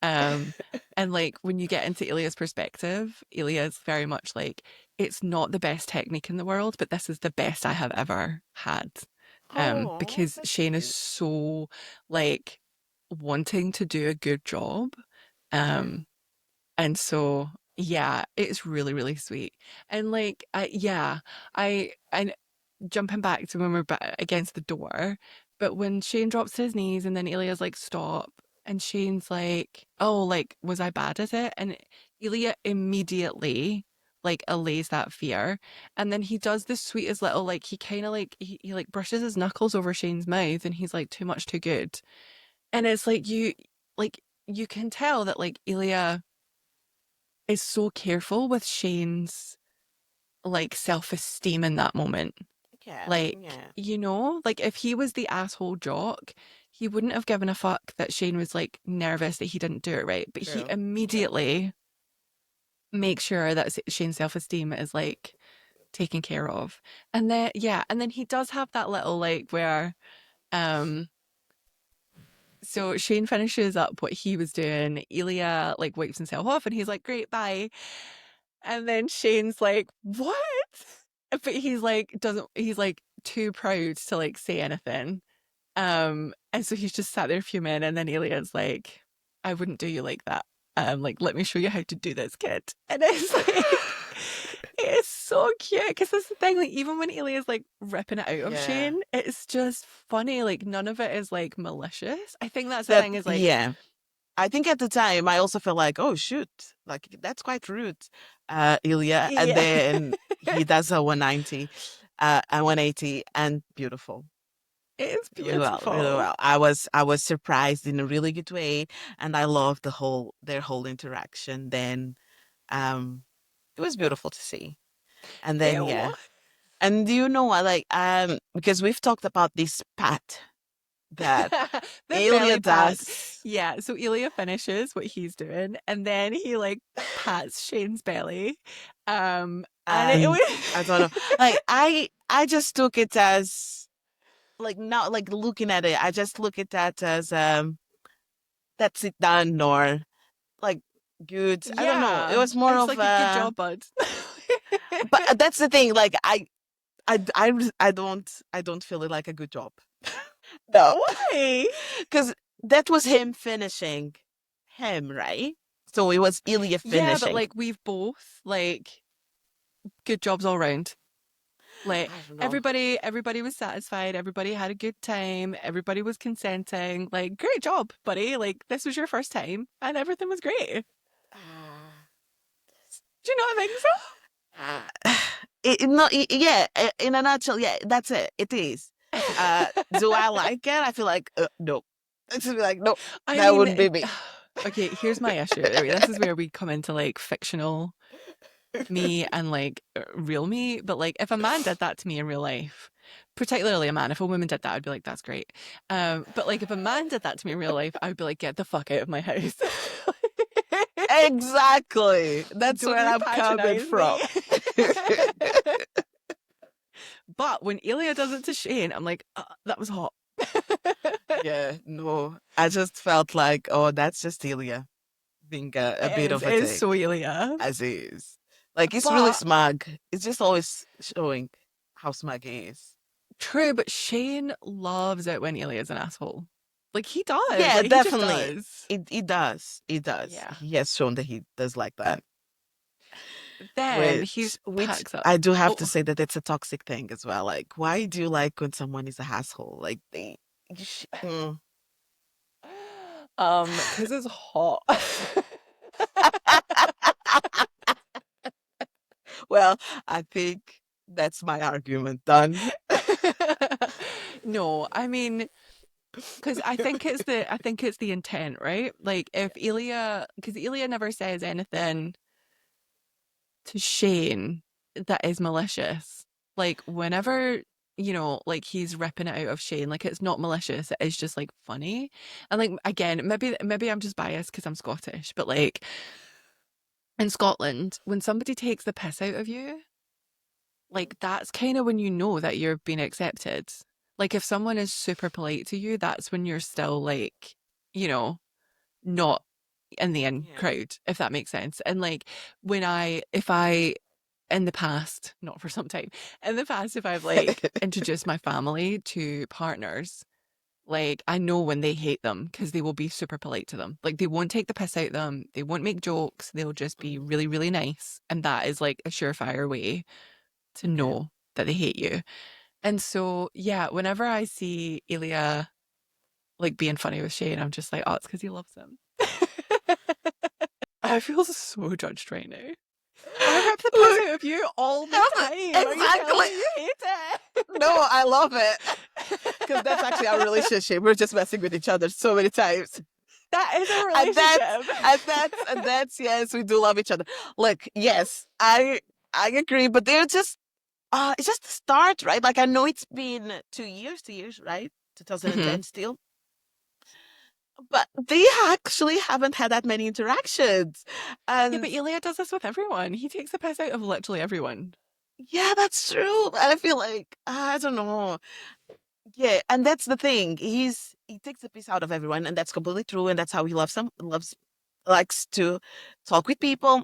Um, and like when you get into Ilya's perspective, Ilya's very much like, it's not the best technique in the world, but this is the best I have ever had. Oh, Because that's Shane is cute. so like wanting to do a good job. Hmm. Um, and so yeah, it's really, really sweet. And like yeah, I jumping back to when we're against the door, but when Shane drops to his knees and then Ilya's like, stop. And Shane's like, oh, like, was I bad at it? And Ilya immediately like allays that fear. And then he does the sweetest little, like, he kind of like, he like brushes his knuckles over Shane's mouth and he's like, too much, too good. And it's like, you can tell that like Ilya is so careful with Shane's like self-esteem in that moment. Yeah, Like, yeah, like if he was the asshole jock, he wouldn't have given a fuck that Shane was like nervous that he didn't do it right. But he true. True. immediately makes sure that Shane's self esteem is like taken care of. And then, yeah, and then he does have that little like where, um, so Shane finishes up what he was doing. Ilya like wipes himself off and he's like, great, bye. And then Shane's like, what? But he's like, doesn't, he's like too proud to like say anything. And so he's just sat there fuming, and then Ilya's like, I wouldn't do you like that. Like, let me show you how to do this, kid. And it's like, it's so cute because that's the thing. Like, even when Ilya's like ripping it out of Yeah. Shane, it's just funny. Like, none of it is like malicious. I think that's the That, thing is like, yeah. I think at the time I also felt like, oh shoot, like that's quite rude, Ilya. And yeah, then he does a 190, a 180, and beautiful. it's Really well, really beautiful. well. I was surprised in a really good way, and I loved their whole interaction. Then, um, it was beautiful to see. And then, Ew. yeah. And do you know what? Like, because we've talked about this pat that The Ilya belly pat. does. Yeah, so Ilya finishes what he's doing and then he like pats Shane's belly. And it And was I don't know. Like I just took it as like not like looking at it. I just look at that as that's it done or like good. I don't know. It yeah, was more it's of like a good job, bud. but that's the thing. Like I don't feel it like a good job. No, Why? because that was him finishing him, right? So it was Ilya Yeah, but finishing. like we've both like good jobs all round. Like I don't know. everybody was satisfied, everybody had a good time, everybody was consenting. Like, great job, buddy. Like this was your first time and everything was great. Ah. Do you not think so? No, yeah, in a nutshell, yeah, that's it. It is. Do I like it? I feel like no. It's just be like no, I that mean, wouldn't be me. okay, here's my issue. This is where we come into like fictional me and like real me. But like, if a man did that to me in real life, particularly a man, if a woman did that, I'd be like, that's great. But like, if a man did that to me in real life, I would be like, get the fuck out of my house. Exactly. That's Don't where you I'm coming patronize from. me. But when Ilya does it to Shane, I'm like, that was hot. Yeah, no, I just felt like, oh, that's just Ilya being a bit of It a is dick, so Ilya. as is. Like, it's really But smug. It's just always showing how smug he is. true, but Shane loves it when Ilya's an asshole. Like he does. Yeah, Like he just definitely. does. It does. It does. Yeah. He has shown that he does like that. Then he Which packs up. I do have to Oh, say that it's a toxic thing as well. Like, why do you like when someone is a asshole? Like because it's hot. Well, I think that's my argument done. No, I mean, because I think it's the intent, right? Like if Ilya, because Ilya never says anything to Shane that is malicious. Like whenever, like he's ripping it out of Shane, like it's not malicious, it is just like funny. And like again, maybe I'm just biased because I'm Scottish, but like in Scotland, when somebody takes the piss out of you, like that's kind of when you know that you're being accepted. Like if someone is super polite to you, that's when you're still like, you know, not in the in Yeah. crowd, if that makes sense. And like if I in the past, not for some time, in the past, if I've like introduced my family to partners, like I know when they hate them because they will be super polite to them. Like they won't take the piss out of them, they won't make jokes, they'll just be Mhm. really, really nice. And that is like a surefire way to Okay. know that they hate you. And so, yeah, whenever I see Ilya like being funny with Shane, I'm just like, oh, it's because he loves him. I feel so judged right now. I rip the piss Look, out of you all the time. Are you telling exactly. me you hate No, I love it. Because that's actually our it? relationship. We're just messing with each other so many times. That is a And that's relationship. yes, we do love each other. Look, yes, I agree, but they're just it's just the start, right? Like I know it's been 2 years, right? Mhm. 2010 still. But they actually haven't had that many interactions. Yeah, And but Ilya does this with everyone. He takes the piss out of literally everyone. yeah, that's true. And I feel like I don't know. Yeah, and that's the thing. He takes the piece out of everyone, and that's completely true. And that's how he loves likes to talk with people,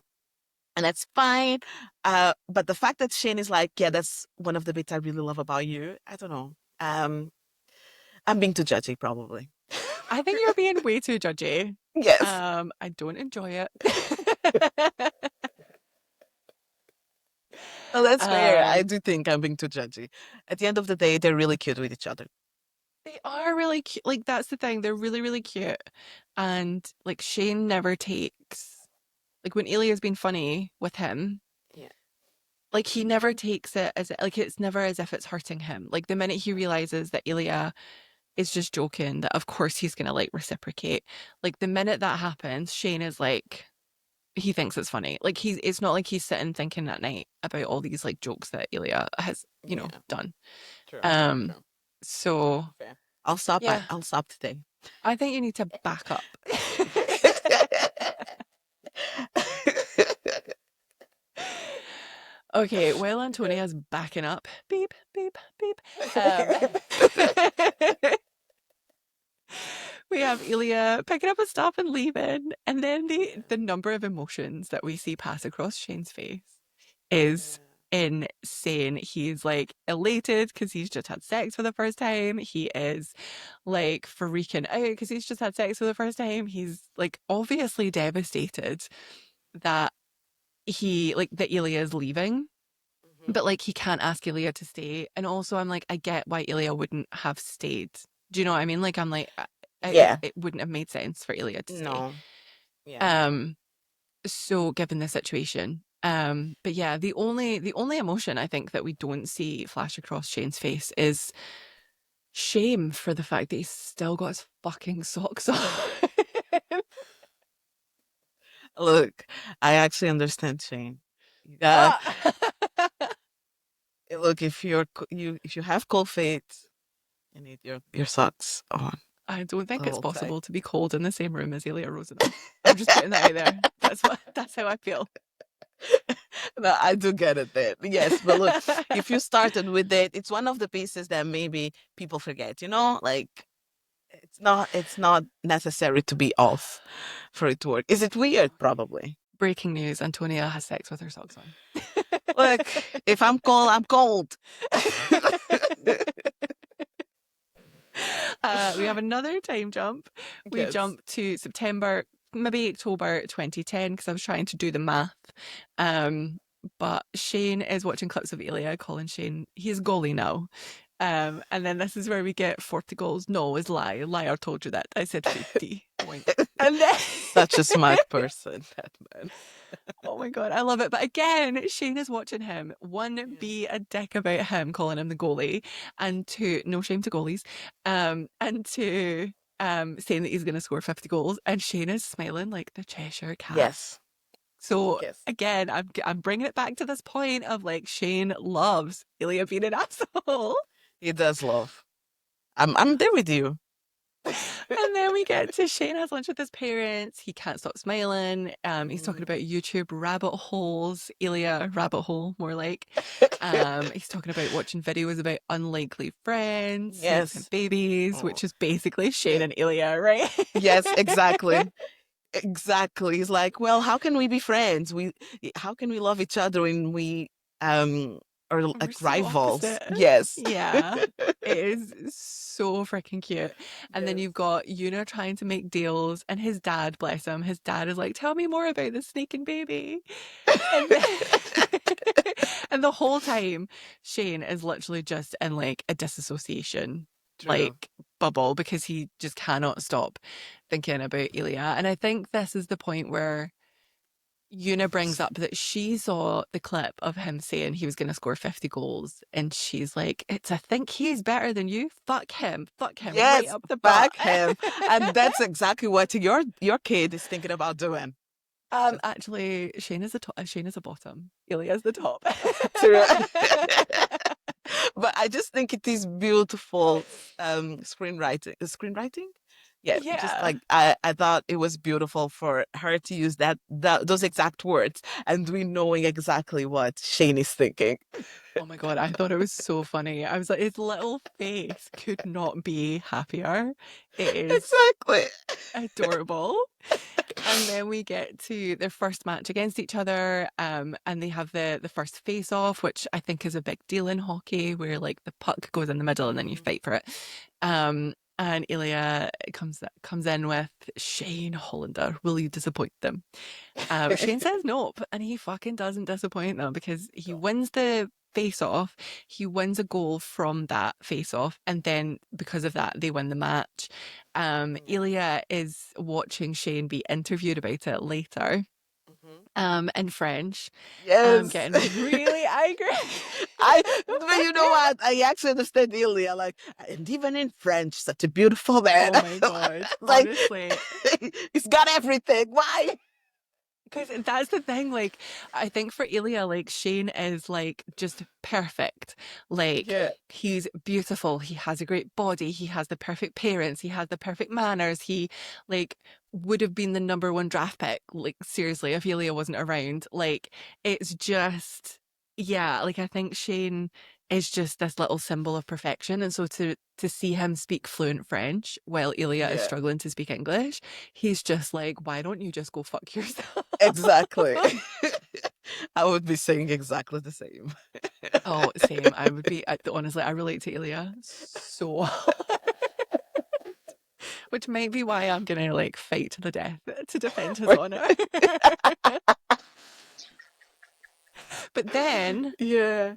and that's fine. But the fact that Shane is like, yeah, that's one of the bits I really love about you. I don't know. I'm being too judgy, probably. I think you're being way too judgy. Yes. I don't enjoy it. Well, that's fair. I um, do think I'm being too judgy. At the end of the day, they're really cute with each other. they are really cute. Like that's the thing. They're really, really cute. And like Shane never takes like when Ilya's been funny with him, Yeah. like he never takes it as like it's never as if it's hurting him. Like the minute he realizes that Ilya is just joking, that of course he's gonna like reciprocate. Like the minute that happens, Shane is like he thinks it's funny. Like it's not like he's sitting thinking at night about all these like jokes that Ilya has, Yeah. done. True. Um True. so Fair. I'll stop. yeah, I'll stop today. I think you need to back up. Okay, while Antonia's backing up, beep, beep, beep. Um, we have Ilya picking up his stuff and leaving, and then the number of emotions that we see pass across Shane's face is insane. He's like elated because he's just had sex for the first time. He is like freaking out because he's just had sex for the first time. He's like obviously devastated that that Ilya is leaving, Mhm. but like he can't ask Ilya to stay. And also, I'm like, I get why Ilya wouldn't have stayed. Do you know what I mean? Like, I'm like, Yeah. it wouldn't have made sense for Ilya to stay. No. Yeah. Um, so given the situation, but yeah, the only emotion I think that we don't see flash across Shane's face is shame for the fact that he's still got his fucking socks on. Look, I actually understand Shane. Yeah. Ah! Look, if you have cold feet, you need your socks on I don't the think it's whole time. possible to be cold in the same room as Ilya Rosanov. I'm just putting that out there. That's how I feel. No, I do get it there. Yes, but look, if you started with it, it's one of the pieces that maybe people forget, Like it's not necessary to be off for it to work. Is it weird? Probably. Breaking news, Antonia has sex with her socks on. Look, if I'm cold, I'm cold. We have another time jump. We Yes. jump to September, maybe October 2010, because I was trying to do the math. Um, but Shane is watching clips of Ilya calling Shane, he's goalie now. And then this is where we get 40 goals. No, it's lie. Liar told you that. I said 50. Wink. And then Such a smart person, that man. oh my god, I love it. But again, Shane is watching him. One, Yeah. be a dick about him, calling him the goalie, and two, no shame to goalies. And two, saying that he's gonna score 50 goals. And Shane is smiling like the Cheshire cat. Yes. So Yes. again, I'm bringing it back to this point of like Shane loves Ilya being an asshole. He does love. I'm there with you. And then we get to Shane has lunch with his parents. He can't stop smiling. He's talking Mhm. about YouTube rabbit holes, Ilya rabbit hole, more like. He's talking about watching videos about unlikely friends, snakes and Yes. babies, Oh, which is basically Shane yeah. and Ilya, right? Yes, exactly. Exactly. He's like, well, how can we be friends? How can we love each other when we are We're like so rivals? opposite. Yes. Yeah. It is so freaking cute. And then Yes. you've got Una trying to make deals, and his dad, bless him, his dad is like, tell me more about the snake and baby. And then and the whole time, Shane is literally just in like a disassociation True. like bubble because he just cannot stop thinking about Ilya. And I think this is the point where Una brings up that she saw the clip of him saying he was going to score 50 goals, and she's like, "It's I think he's better than you. Fuck him right Yes, up the butt." back him. And that's exactly what your kid is thinking about doing. Just Actually, Shane is a Shane is a bottom. Ilya is the top. true. But I just think it is beautiful screenwriting. Yeah, just Yeah. like I thought it was beautiful for her to use those exact words and we knowing exactly what Shane is thinking. Oh my God, I thought it was so funny. I was like, his little face could not be happier. It is Exactly. adorable. And then we get to their first match against each other, and they have the first face off, which I think is a big deal in hockey, where like the puck goes in the middle and then you Mhm. fight for it. And Ilya comes in with Shane Hollander. Will you disappoint them? Shane says nope, and he fucking doesn't disappoint them because he wins the face off. He wins a goal from that face off, and then because of that, they win the match. Yeah. Ilya is watching Shane be interviewed about it later, Mhm. in French, Yes. getting really angry. But you know what? I actually understand Ilya, like, and even in French, such a beautiful man. Oh my God. Like, Honestly, he's got everything. Why? because that's the thing, like, I think for Ilya, like, Shane is, like, just perfect. Like, Yeah. he's beautiful. He has a great body. He has the perfect parents. He has the perfect manners. He, like, would have been the number one draft pick. Like, seriously, if Ilya wasn't around. Like, it's just, yeah, like, I think Shane is just this little symbol of perfection. And so to see him speak fluent French while Ilya is Yeah. struggling to speak English, he's just like, why don't you just go fuck yourself? Exactly. I would be saying exactly the same. Oh, same. I would be, honestly, I relate to Ilya so hard, which might be why I'm gonna like fight to the death to defend his honor. But then Yeah.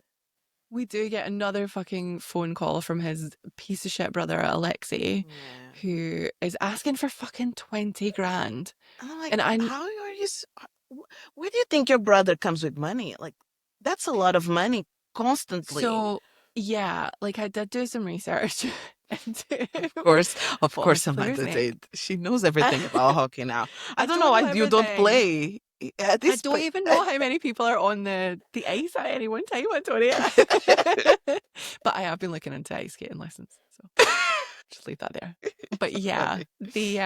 we do get another fucking phone call from his piece of shit brother, Alexei, Yeah. who is asking for fucking 20 grand. And I'm like, And I, how are you? Where do you think your brother comes with money? Like, that's a lot of money constantly. so yeah, like I did do some research into Of what my course, player's Amanda make. did. She knows everything about hockey now. I I don't know don't why know you don't everything. play at I this don't point. even know how many people are on the ice at any one time, Antonia. But I have been looking into ice skating lessons, so just leave that there. But yeah, Funny. the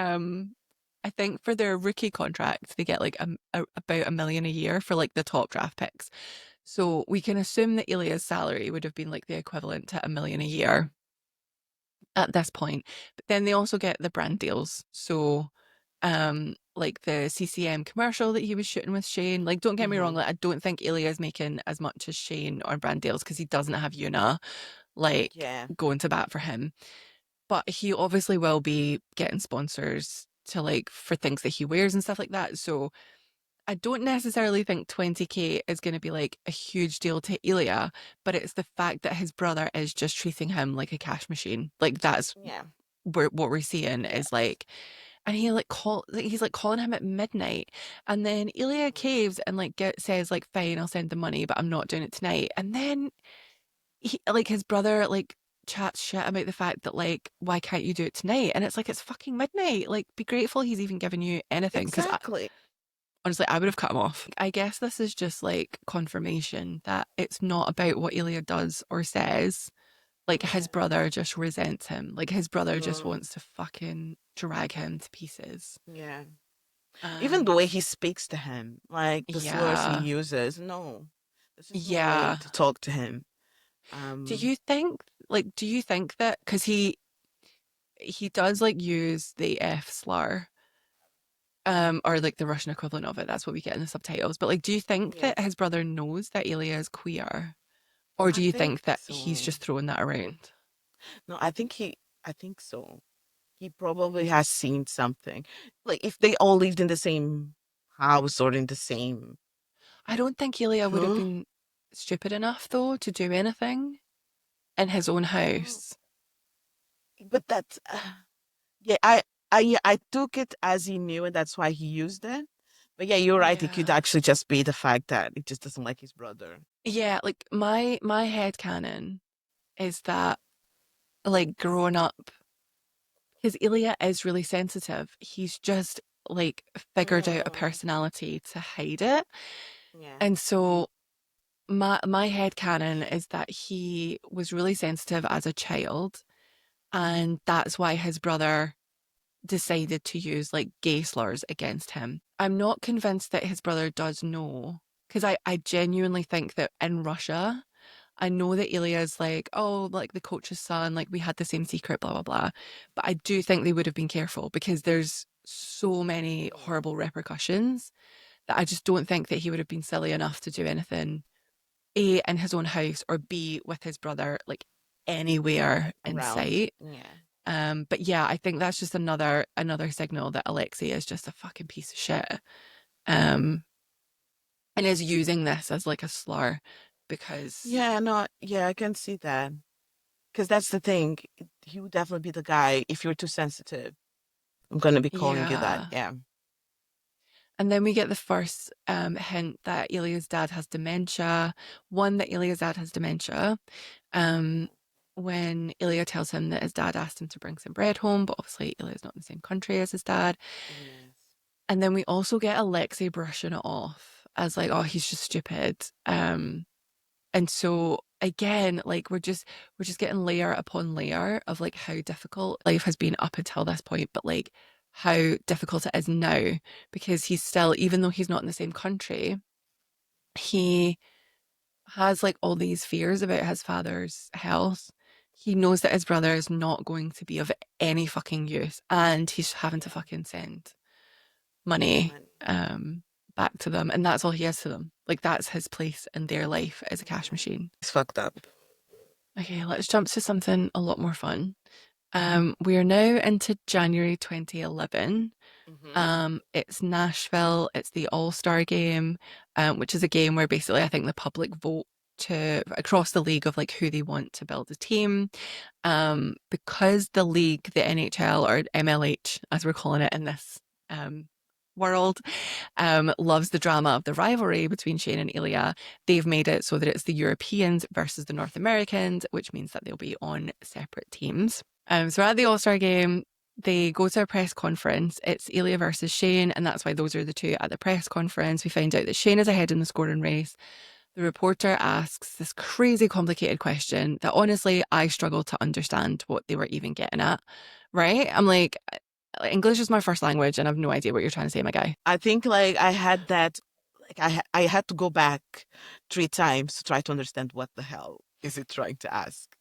I think for their rookie contract, they get like about 1 million a year for like the top draft picks. So we can assume that Ilya's salary would have been like the equivalent to 1 million a year at this point. But then they also get the brand deals. So like the CCM commercial that he was shooting with Shane. Like, don't get me wrong, Hmm. like I don't think Ilya is making as much as Shane on brand deals because he doesn't have Una like Yeah. going to bat for him. But he obviously will be getting sponsors to like for things that he wears and stuff like that. So I don't necessarily think 20K is going to be like a huge deal to Ilya, but it's the fact that his brother is just treating him like a cash machine. Like that's Yeah. what we're seeing is Yes. like, and he's like calling him at midnight, and then Ilya caves and like says like, fine, I'll send the money, but I'm not doing it tonight. And then he like his brother like chats shit about the fact that like, why can't you do it tonight? And it's like, it's fucking midnight. Like, be grateful he's even giving you anything because Exactly. Honestly, I would have cut him off. I guess this is just like confirmation that it's not about what Ilya does or says. Like his Yeah. brother just resents him. Like his brother just No. wants to fucking drag him to pieces. Yeah. Even the And way he speaks to him, like the slurs he yeah, uses, no. There's just no way yeah. to talk to him. Do Um, you think do you think that because he does like use the F slur, or like the Russian equivalent of it, that's what we get in the subtitles. But like, do you think that yes. his brother knows that Ilya is queer? Or I do you think think that he's so. just throwing that around? No, I think so. He probably has seen something. Like if they all lived in the same house or in the same, I don't think Ilya would have huh? been stupid enough though to do anything in his own No, house. but that's yeah. I took it as he knew, and that's why he used it. But yeah, you're right. It could Yeah. actually just be the fact that he just doesn't like his brother. Yeah, like my head canon is that like growing up, because Ilya is really sensitive, he's just like figured out a Mm, personality to hide it. yeah. And so my head canon is that he was really sensitive as a child, and that's why his brother decided to use like gay slurs against him. I'm not convinced that his brother does know, because I genuinely think that in Russia, I know that Ilya's like, oh, like the coach's son, like we had the same secret, blah, blah, blah. But I do think they would have been careful because there's so many Mm, horrible repercussions that I just don't think that he would have been silly enough to do anything, A, in his own house, or B, with his brother, like anywhere in around. sight. Yeah. But yeah, I think that's just another signal that Alexei is just a fucking piece of shit. Um, and is using this as like a slur because Yeah, no, yeah, I can see that. Because that's the thing. He would definitely be the guy. If you're too sensitive, I'm going to be calling you that. yeah. Yeah. And then we get the first hint that Ilya's dad has dementia. One, that Ilya's dad has dementia. Um, when Ilya tells him that his dad asked him to bring some bread home, but obviously Ilya's not in the same country as his dad. Yes. And then we also get Alexei brushing it off as like, oh, he's just stupid. And so again, like we're just getting layer upon layer of like how difficult life has been up until this point, but like how difficult it is now because he's still, even though he's not in the same country, he has like all these fears about his father's health. He knows that his brother is not going to be of any fucking use, and he's having to Yeah. fucking send money Money. back to them, and that's all he has to them. Like that's his place in their life as a cash Yeah. machine. It's fucked up. Okay, let's jump to something a lot more fun. We are now into January 2011. Hmm. It's Nashville. It's the All-Star game, which is a game where basically I think the public vote to across the league of like who they want to build a team. Because the league, the NHL or MLH, as we're calling it in this world, loves the drama of the rivalry between Shane and Ilya. They've made it so that it's the Europeans versus the North Americans, which means that they'll be on separate teams. So at the All Star game, they go to a press conference. It's Ilya versus Shane, and that's why those are the two at the press conference. We find out that Shane is ahead in the scoring race. The reporter asks this crazy complicated question that honestly I struggle to understand what they were even getting at. Right? I'm like, English is my first language, and I have no idea what you're trying to say, my guy. I think like I had that, like I had to go back 3 times to try to understand what the hell is it trying to ask.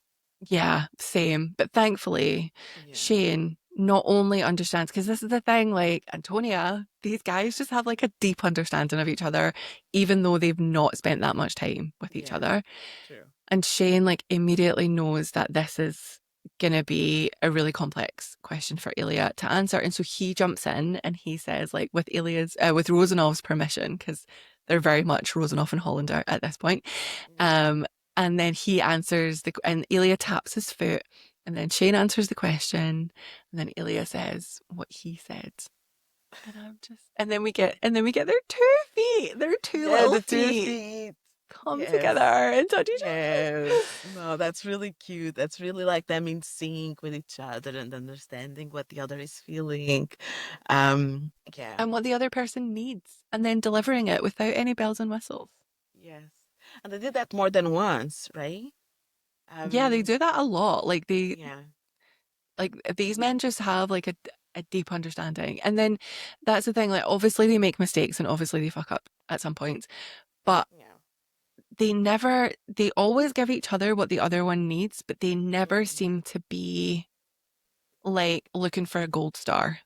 Yeah, same. But thankfully, Yeah. Shane not only understands, because this is the thing, like Antonia, these guys just have like a deep understanding of each other, even though they've not spent that much time with each Yeah. other. True. And Shane like immediately knows that this is gonna be a really complex question for Ilya to answer. And so he jumps in and he says, like, with Rosanov's permission, because they're very much Rosanov and Hollander at this point. Yeah. And then he answers and Ilya taps his foot, and then Shane answers the question, and then Ilya says what he said. And then we get their 2 feet, their two Yeah, little the two feet feet. come together Yes. and touch each other. Yes. No, that's really cute. That's really like them in sync with each other and understanding what the other is feeling. Yeah. And what the other person needs, and then delivering it without any bells and whistles. Yes. And they did that more than once, right? Yeah, they Um, do that a lot. yeah. Like these men just have like a deep understanding. And then that's the thing, like obviously they make mistakes and obviously they fuck up at some points, but Yeah. they always give each other what the other one needs, but they never Mhm. seem to be like looking for a gold star.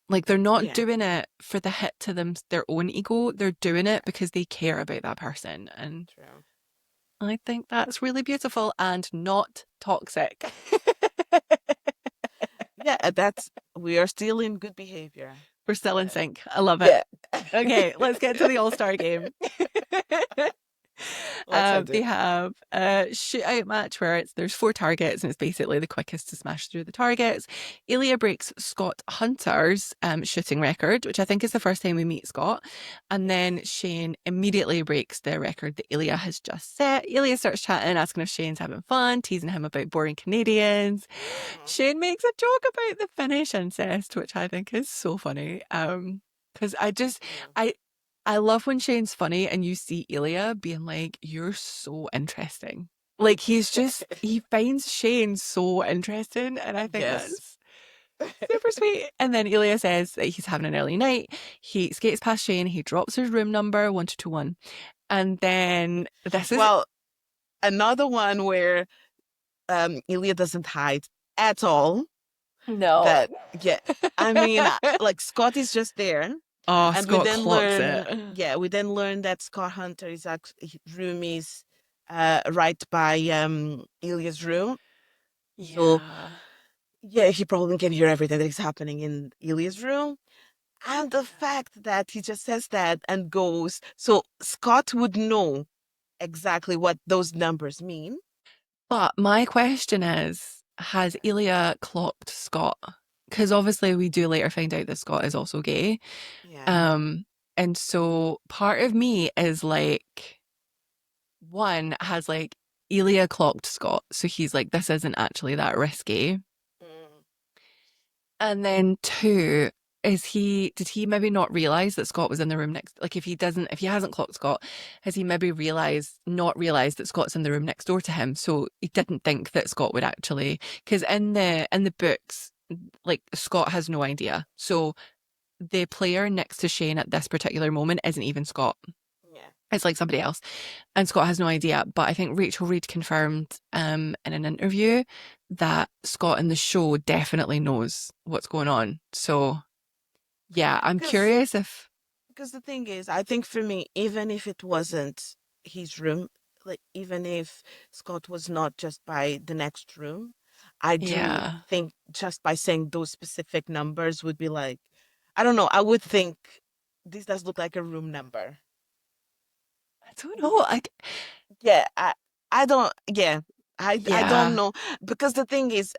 Like they're not Yeah. doing it for the hit to their own ego. They're doing it Yeah. because they care about that person. And True. I think that's really beautiful and not toxic. Yeah, we are still in good behavior. We're still in Uh, sync. I love it. yeah. Okay, let's get to the All-Star game. Let's end They it. have a shootout match where there's four targets and it's basically the quickest to smash through the targets. Ilya breaks Scott Hunter's shooting record, which I think is the first time we meet Scott. And Yes. then Shane immediately breaks the record that Ilya has just set. Ilya starts chatting, asking if Shane's having fun, teasing him about boring Canadians. Mhm. Shane makes a joke about the Finnish incest, which I think is so funny. Because Yeah. I I love when Shane's funny and you see Ilya being like, "You're so interesting." Like he finds Shane so interesting, and I think Yes. that's super sweet. And then Ilya says that he's having an early night. He skates past Shane. He drops his room number 1221, and then this is Well, another one where Ilya doesn't hide at all. no. That yeah, I mean, like Scott is just there, Oh, and Scott clocks it. we then learn that Scott Hunter is actually his room is right by Ilya's room. So Yeah. yeah, he probably can hear everything that is happening in Ilya's room. And the fact that he just says that and goes, so Scott would know exactly what those numbers mean. But my question is, has Ilya clocked Scott? Because obviously we do later find out that Scott is also gay. Yeah. Um, and so part of me is like, one has like Ilya clocked Scott, so he's like, this isn't actually that risky. Mm, And then two, did he maybe not realize that Scott was in the room next? Like if he hasn't clocked Scott, has he maybe not realized that Scott's in the room next door to him? So he didn't think that Scott would actually, because in the books, like Scott has no idea. So the player next to Shane at this particular moment isn't even Scott. yeah. It's like somebody else. And Scott has no idea. But I think Rachel Reed confirmed in an interview that Scott in the show definitely knows what's going on. So yeah, I'm Because curious if the thing is, I think for me, even if it wasn't his room, like even if Scott was not just by the next room, I do yeah. think just by saying those specific numbers would be like, I don't know, I would think this does look like a room number. I don't know. Like Yeah, I don't, yeah, I don't yeah, know because the thing is,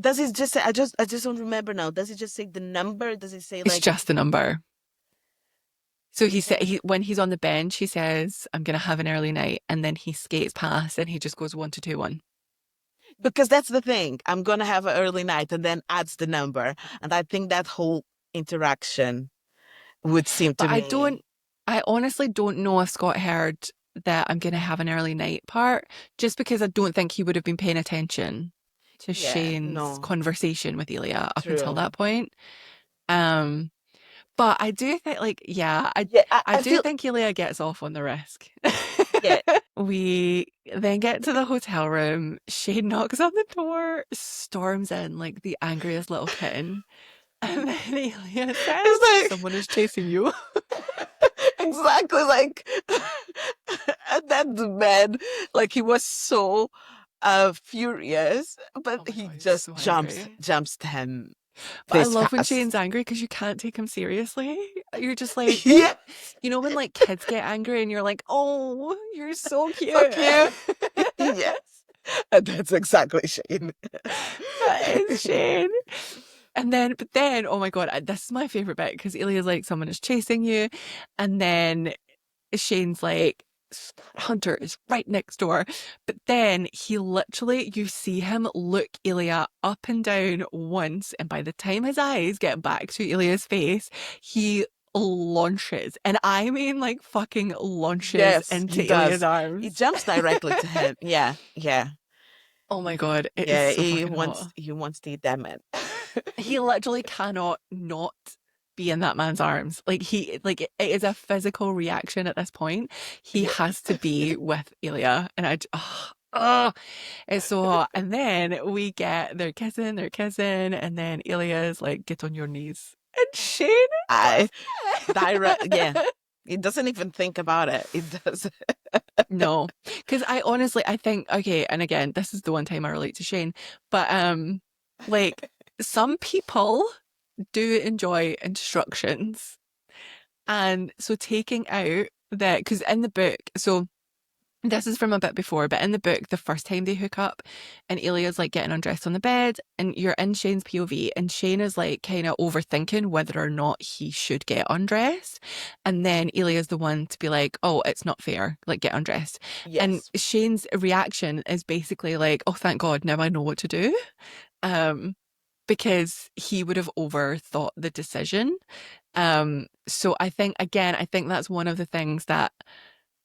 does it just say, I just don't remember now. Does it just say the number? Does it say it's like, just the number. So he said yeah. when he's on the bench, he says, "I'm gonna have an early night," and then he skates past and he just goes 1 2 2 1. Because that's the thing. I'm gonna have an early night and then adds the number. And I think that whole interaction would seem to But me, I honestly don't know if Scott heard that I'm going to have an early night part, just because I don't think he would have been paying attention to yeah, Shane's no, conversation with Elia up until true. that point. Um, but I do think, like, yeah, Yeah, I I do feel, think Elia gets off on the risk. yeah, We then get to the hotel room. Shane knocks on the door, storms in like the angriest little kitten. And then Elia says, it's someone is chasing you. exactly like, and that man, like he was so furious, but Oh my he God, he's just so angry. jumps to him But I this love when Shane's fast. angry because you can't take him seriously. You're just like, Yeah, you know, when like kids get angry and you're like, oh, you're so so cute. cute. Yes, and that's exactly Shane. That is Shane. But then, oh my God, this is my favorite bit because Ilya's like, someone is chasing you. And then Shane's like, Hunter is right next door. But then he literally, you see him look Ilya up and down once, and by the time his eyes get back to Ilya's face, he launches, and I mean like fucking launches Yes, he into Ilya's does. He arms. jumps directly to him. Yeah, yeah, Oh my god, it is yeah. so He fucking wants hot. he wants to eat that man. He literally cannot not be in that man's arms. Like it is a physical reaction at this point. He Yeah. has to be with Ilya, and oh, it's so hot. And then we get they're kissing, and then Ilya's like, "Get on your knees," and Shane I does direct. Yeah, it. he doesn't even think about it. He does. No, because I honestly, I think, okay, and again, this is the one time I relate to Shane, but like some people do enjoy instructions. And so taking out that, because in the book, so this is from a bit before, but in the book, the first time they hook up and Ilya's like getting undressed on the bed, and you're in Shane's POV, and Shane is like kind of overthinking whether or not he should get undressed. And then Ilya's the one to be like, oh, it's not fair, like get undressed. And Yes. Shane's reaction is basically like, oh, thank God, now I know what to do. Um, because he would have overthought the decision. So I think, again, I think that's one of the things that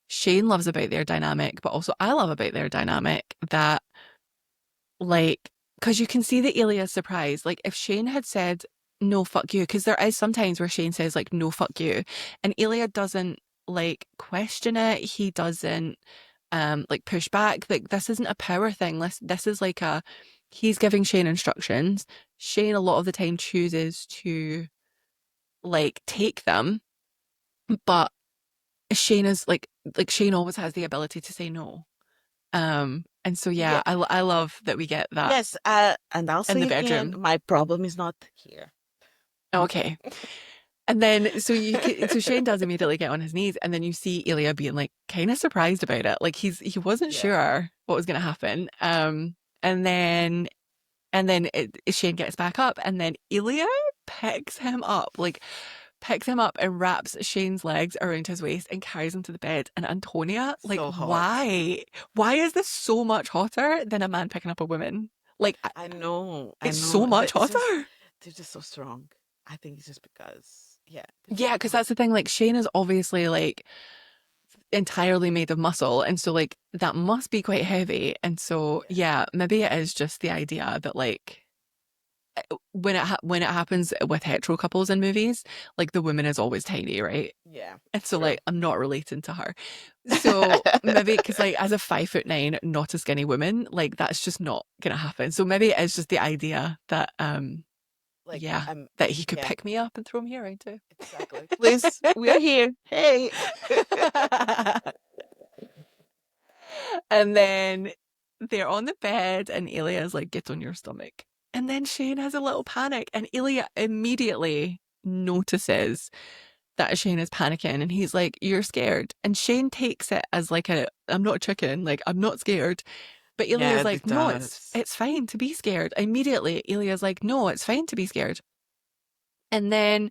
Shane loves about their dynamic, but also I love about their dynamic that, like, because you can see that Ilya's surprised. Like, if Shane had said, no, fuck you, because there is sometimes where Shane says, like, no, fuck you, and Ilya doesn't, like, question it. He doesn't, like, push back. Like, this isn't a power thing. This is like he's giving Shane instructions. Shane, a lot of the time, chooses to, like, take them, but Shane is like Shane always has the ability to say no. And so Yeah. yeah, I love that we get that Yes. And I'll in say the again, bedroom. my problem is not here. Okay. And then so Shane does immediately get on his knees, and then you see Ilya being like kind of surprised about it. Like he wasn't Yeah. sure what was going to happen. And then Shane gets back up, and then Ilya picks him up, like picks him up and wraps Shane's legs around his waist and carries him to the bed. And Antonia, like, So hot. why? Why is this so much hotter than a man picking up a woman? Like, I know. I it's so know. much It's just hotter. they're just so strong. I think it's just because yeah, they're Yeah, so because hot. that's the thing. Like, Shane is obviously like entirely made of muscle. And so, like, that must be quite heavy. And so, Yeah. yeah, maybe it is just the idea that, like, when it happens with hetero couples in movies, like the woman is always tiny, right? Yeah. And so True. like I'm not relating to her. So maybe because like as a 5'9", not a skinny woman, like that's just not gonna happen. So maybe it's just the idea that Like yeah, I'm that he could yeah, pick me up and throw me around too. exactly. Please, we're here. Hey. And then they're on the bed and Ilya's like, get on your stomach. And then Shane has a little panic and Ilya immediately notices that Shane is panicking and he's like, you're scared. And Shane takes it as like I'm not a chicken, like I'm not scared. But Yeah, Ilya's like, it no, does. it's fine to be scared. Immediately, Ilya's like, no, it's fine to be scared. And then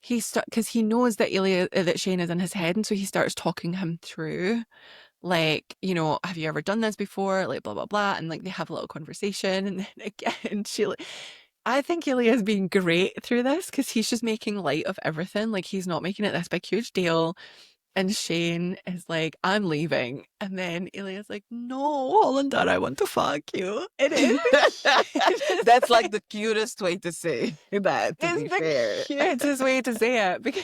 he stuck because he knows that that Shane is in his head, and so he starts talking him through, like, you know, have you ever done this before? Like, blah blah blah, and like they have a little conversation, and then again, I think Ilya's being great through this because he's just making light of everything. Like he's not making it this big huge deal. And Shane is like, I'm leaving. And then Ilya's like, no, Hollander, I want to fuck you. It is the cutest That's like thing. the cutest way to say that, to It's be the fair. cutest way to say it. But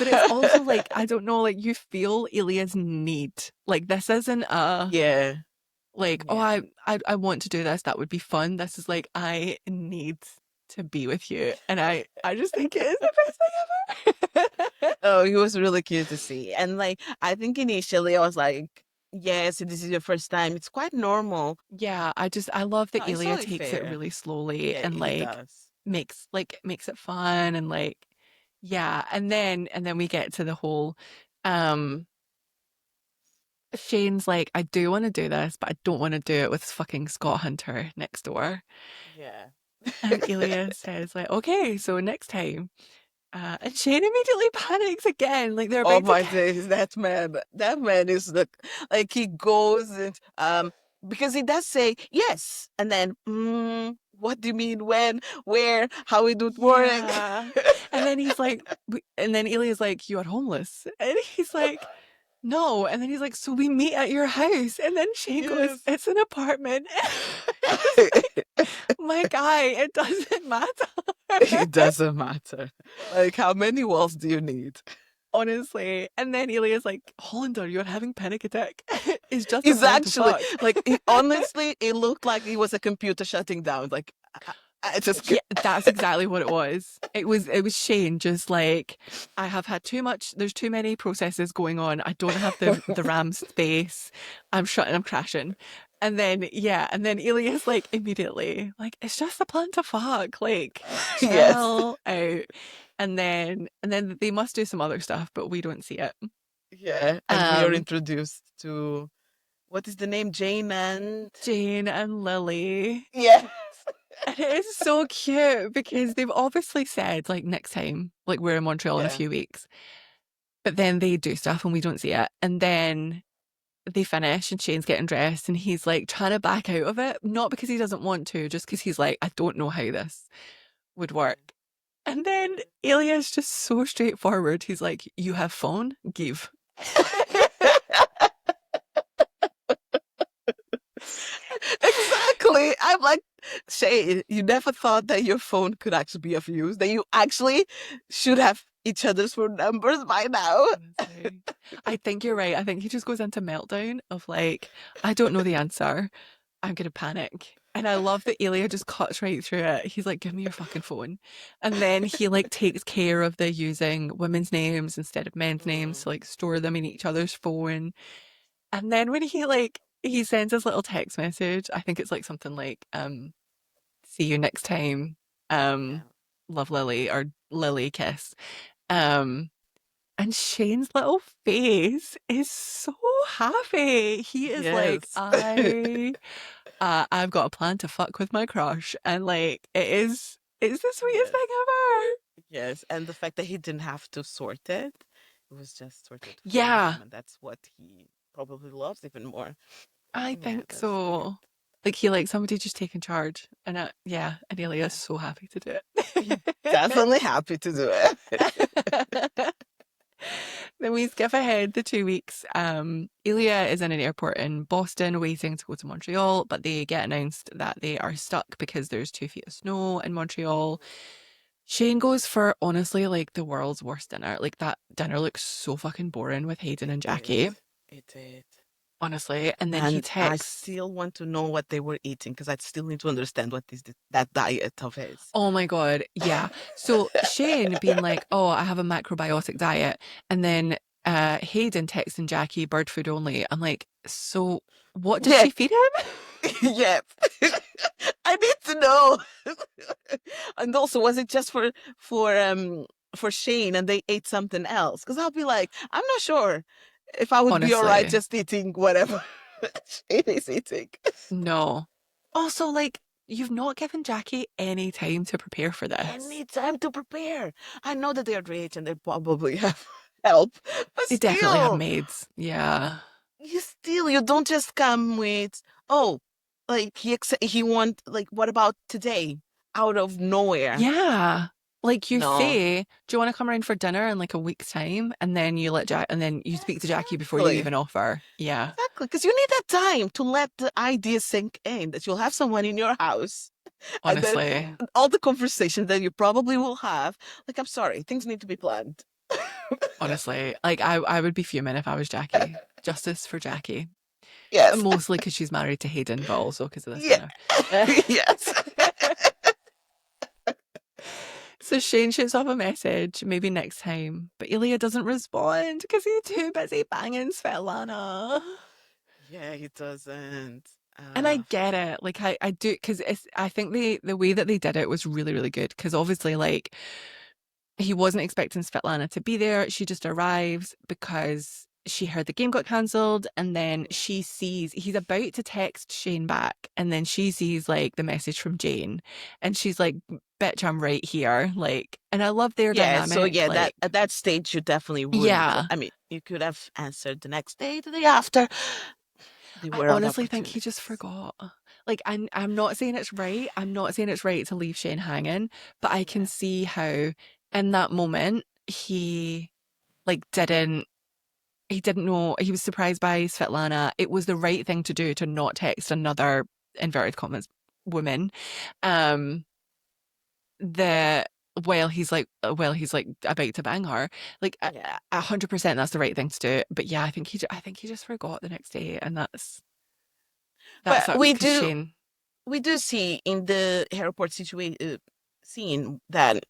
it's also like, I don't know, like you feel Ilya's need. Like this isn't a Yeah. like, oh, Yeah. I want to do this. That would be fun. This is like, I need to be with you. And I just think it is the best thing ever. Oh, he was really cute to see. And like I think initially I was like, yes, this is your first time. It's quite normal. Yeah, I love No, that it's Ilya totally takes it fair. really slowly Yeah, and he like does. makes it fun and like yeah, and then we get to the whole um Shane's like, I do want to do this, but I don't want to do it with fucking Scott Hunter next door. Yeah. And Ilya says like, okay, so next time. And Shane immediately panics again, like they're Oh about to my get. days, that man is the like he goes and because he does say yes, and then what do you mean when, where, how it would work? Yeah. And then he's like, and then Elia's like, you are homeless. And he's like, no. And then he's like, so we meet at your house. And then Shane goes, Yes. it's an apartment. It's like, my guy, it doesn't matter. It doesn't matter. Like, how many walls do you need? Honestly. And then Elia's like, Hollander, you're having panic attack. It's just a He's plan to actually fuck. like, honestly, it looked like it was a computer shutting down. Like, I just Yeah, that's exactly what it was. It was Shane just like, I have had too much, there's too many processes going on. I don't have the RAM space. I'm shutting, I'm crashing. And then yeah, and then Elias like immediately, like, it's just a plan to fuck. Like, yes, chill out. And then they must do some other stuff, but we don't see it. yeah. And we are Um introduced to what is the name? Jane and Jane and Lily. yes, And it is so cute because they've obviously said, like, next time, like, we're in Montreal in a yeah, few weeks. But then they do stuff and we don't see it. And then they finish and Shane's getting dressed and he's like trying to back out of it. Not because he doesn't want to, just because he's like, I don't know how this would work. And then Elia's just so straightforward. He's like, you have phone? Give. exactly. I'm like, Shay, you never thought that your phone could actually be of use, that you actually should have each other's phone numbers by now. Honestly. I think you're right. I think he just goes into meltdown of like, I don't know the answer. I'm gonna panic. And I love that Elia just cuts right through it. He's like, give me your fucking phone. And then he like takes care of the using women's names instead of men's names Mm, to like store them in each other's phone. And then when he sends his little text message, I think it's like something like, see you next time, yeah. um, love Lily or Lily kiss. Um, and Shane's little face is so happy. He is like, Yes. I've got a plan to fuck with my crush, and like it's the sweetest Yes. thing ever. Yes. And the fact that he didn't have to sort it was just sorted for Yeah, him. And that's what he probably loves even more. I Yeah, think that's cute. so. Like he like somebody just taking charge, and yeah, and Elia's Yeah. so happy to do He definitely happy to do it. it. Then we skip ahead the 2 weeks. Elia is in an airport in Boston waiting to go to Montreal, but they get announced that they are stuck because there's 2 feet of snow in Montreal. Shane goes for honestly like the world's worst dinner. Like that dinner looks so fucking boring with Hayden It and did. Jackie, It did. honestly. And then he And I texts, still want to know what they were eating because I still need to understand what is that diet of his. oh my God, yeah. So Shane being like, oh, I have a macrobiotic diet. And then Hayden texting Jackie, bird food only. I'm like, so what does Yeah, she feed him? yeah. I need to know. And also, was it just for Shane and they ate something else? Because I'll be like, I'm not sure if I would be all right Honestly, just eating whatever Shane is eating. no. Also, like, you've not given Jackie any time to prepare for this. Any time to prepare. I know that they're rich and they probably have help, but They definitely have still, maids. Yeah. you don't just come with, oh, like he want, like, what about today, out of nowhere. Yeah. Like you No, say, do you want to come around for dinner in like a week's time? And then you let Jack, and then you speak to Jackie before you exactly, even offer. Yeah. exactly, because you need that time to let the idea sink in that you'll have someone in your house, and then Honestly, all the conversations that you probably will have, like, I'm sorry, things need to be planned. honestly, like I would be fuming if I was Jackie. Justice for Jackie. Yes. Mostly because she's married to Hayden, but also because of this Yeah. dinner. Yes. So Shane shoots off a message, maybe next time, but Ilya doesn't respond because he's too busy banging Svetlana. Yeah, he doesn't. And I Uh, get it. Like I do because I think the way that they did it was really, really good. Because obviously, like he wasn't expecting Svetlana to be there. She just arrives because she heard the game got cancelled, and then Yeah. she sees he's about to text Shane back, and then she sees like the message from Jane, and she's like, "Bitch, I'm right here." Like, and I love their Yeah, so dynamic. yeah, that Like, at that stage you definitely wouldn't. yeah, I mean, you could have answered the next day, the day after. There I were other honestly think he just opportunities. forgot. Like, I'm not saying it's right. I'm not saying it's right to leave Shane hanging, but I can Yeah. see how in that moment he like didn't know. He was surprised by Svetlana. It was the right thing to do to not text another inverted commas woman. Um, the while he's like about to bang her, like Yeah. 100% that's the right thing to do. But yeah, I think he just forgot the next day, and that But sucks because Shane. we do see in the airport situation scene that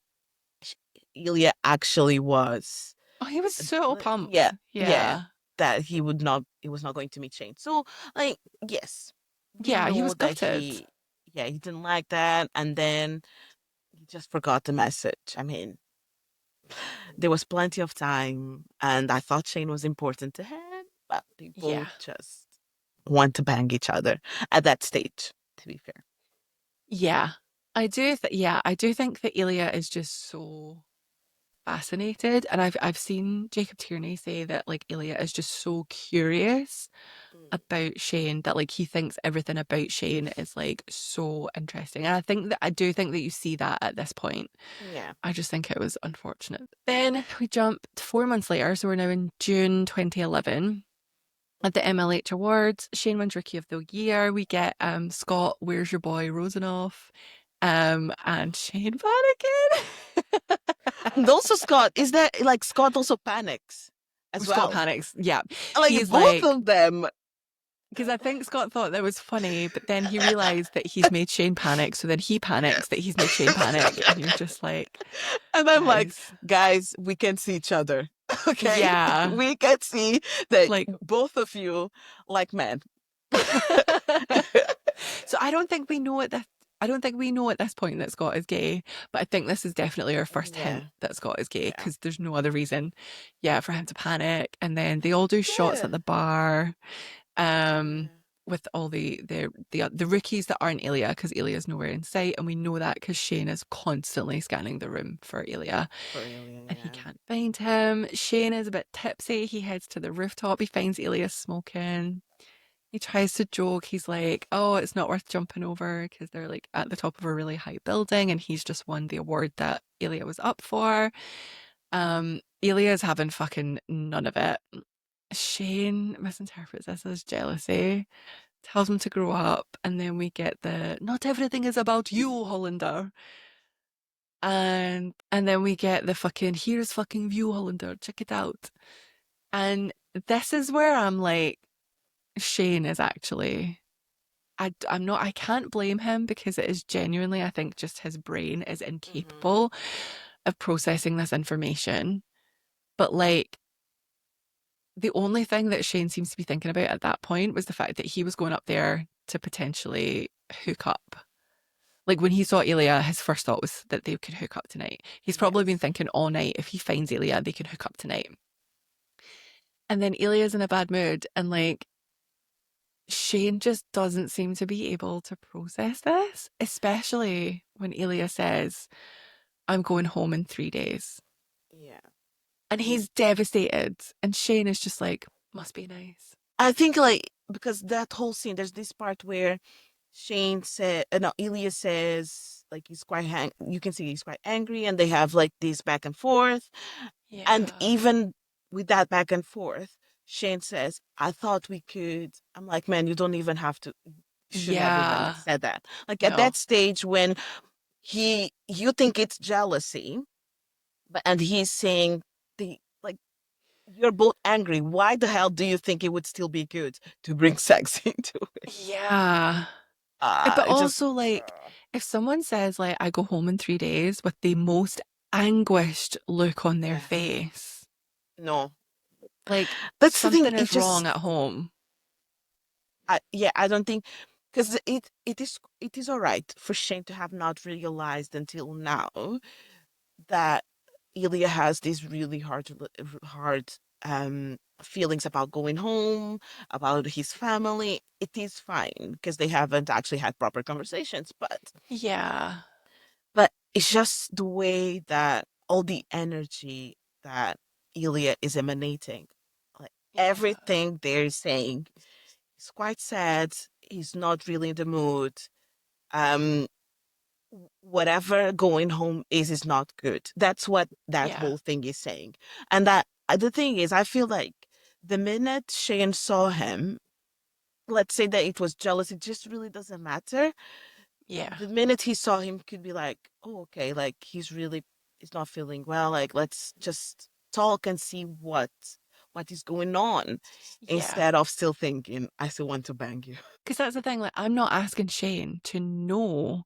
sh- Ilya actually was Oh, he was so yeah, pumped. yeah, Yeah, that he was not going to meet Shane. So like yes, we yeah, he know was that gutted. he yeah, he didn't like that and then he just forgot the message. I mean, there was plenty of time and I thought Shane was important to him, but they Yeah, both just want to bang each other at that stage, to be fair. yeah. I do think that Ilya is just so fascinated, and I've seen Jacob Tierney say that like Ilya is just so curious Mm. about Shane that like he thinks everything about Shane is like so interesting. And I do think that you see that at this point. Yeah. I just think it was unfortunate. Then we jump to 4 months later, so we're now in June 2011. At the MLH Awards, Shane wins Rookie of the Year. We get Scott, Where's Your Boy, Rosenoff, and Shane Flanagan. And also Scott, is that like Scott also panics as Scott well? panics. Yeah. Like He's both like, of them. because I think Scott thought that was funny, but then he realized that he's made Shane panic. So then he panics that Yes. he's made Shane panic. And you're just like, And I'm like, guys, guys, we can see each other. Okay? yeah. We can see that Like, both of you like men. so I don't think we know at this point that Scott is gay, but I think this is definitely our first hint Yeah. that Scott is gay Yeah. because there's no other reason, yeah, for him to panic. And then they all do shots at Yeah. the bar. Um, Yeah. with all the rookies that aren't Ilya because Ilya's nowhere in sight, and we know that because Shane is constantly scanning the room for Ilya, For alien, and he yeah. can't find him. Shane is a bit tipsy. He heads to the rooftop. He finds Ilya smoking. He tries to joke. He's like, "Oh, it's not worth jumping over because they're like at the top of a really high building, and he's just won the award that Ilya was up for." Ilya's having fucking none of it. Shane misinterprets this as jealousy, tells him to grow up, and then we get the "not everything is about you, Hollander," and then we get the fucking "here's fucking view, Hollander, check it out." And this is where I'm like, Shane is actually. I'm not, I can't blame him because it is genuinely, I think, just his brain is Hmm. incapable of processing this information. But like, the only thing that Shane seems to be thinking about at that point was the fact that he was going up there to potentially hook up. Like when he saw Ilya, his first thought was that they could hook up tonight. He's probably been Yes. thinking all night if he finds Ilya, they can hook up tonight. And then Ilya's in a bad mood, and like Shane just doesn't seem to be able to process this, especially when Ilya says, "I'm going home in 3 days." Yeah. And he's devastated. And Shane is just like, "Must be nice." I think like because that whole scene, there's this part where Shane said, no, Ilya says like he's quite you can see he's quite angry, and they have like this back and forth, and Yeah. even with that back and forth, Shane says, "I thought we could." I'm like, man, you don't even have to. Should never even Yeah. said that. Like at No. that stage when you think it's jealousy, but and he's saying the like you're both angry. Why the hell do you think it would still be good to bring sex into it? Yeah. But It just also, like, if someone says, like, "I go home in 3 days" with the most anguished look on their yeah, face, no. like, That's the thing. something It is wrong just at home. yeah, I don't think because it is all right for Shane to have not realized until now that Ilya has this really hard feelings about going home, about his family, it is fine because they haven't actually had proper conversations. Yeah. But it's just the way that all the energy that Ilya is emanating, like Yeah. everything they're saying, is quite sad. He's not really in the mood. Um, whatever going home is not good. That's what that Yeah. whole thing is saying. And that the thing is, I feel like the minute Shane saw him, let's say that it was jealous, it just really doesn't matter. Yeah. The minute he saw him could be like, oh, okay, like he's not feeling well. Like let's just talk and see what is going on Yeah. instead of still thinking, I still want to bang you. Because that's the thing, like, I'm not asking Shane to know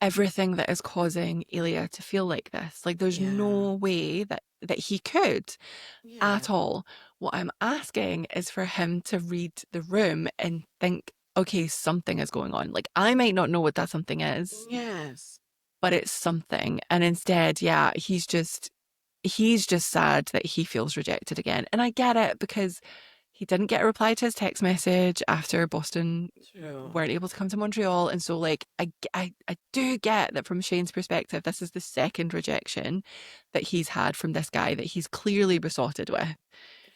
everything that is causing Ilya to feel like this. Like, there's Yeah. no way that he could Yeah. at all. What I'm asking is for him to read the room and think, okay, something is going on. Like, I might not know what that something is, Yes. but it's something. And instead, yeah, he's just sad that he feels rejected again. And I get it because he didn't get a reply to his text message after Boston True. weren't able to come to Montreal. And so, like, I do get that from Shane's perspective, this is the second rejection that he's had from this guy that he's clearly besotted with.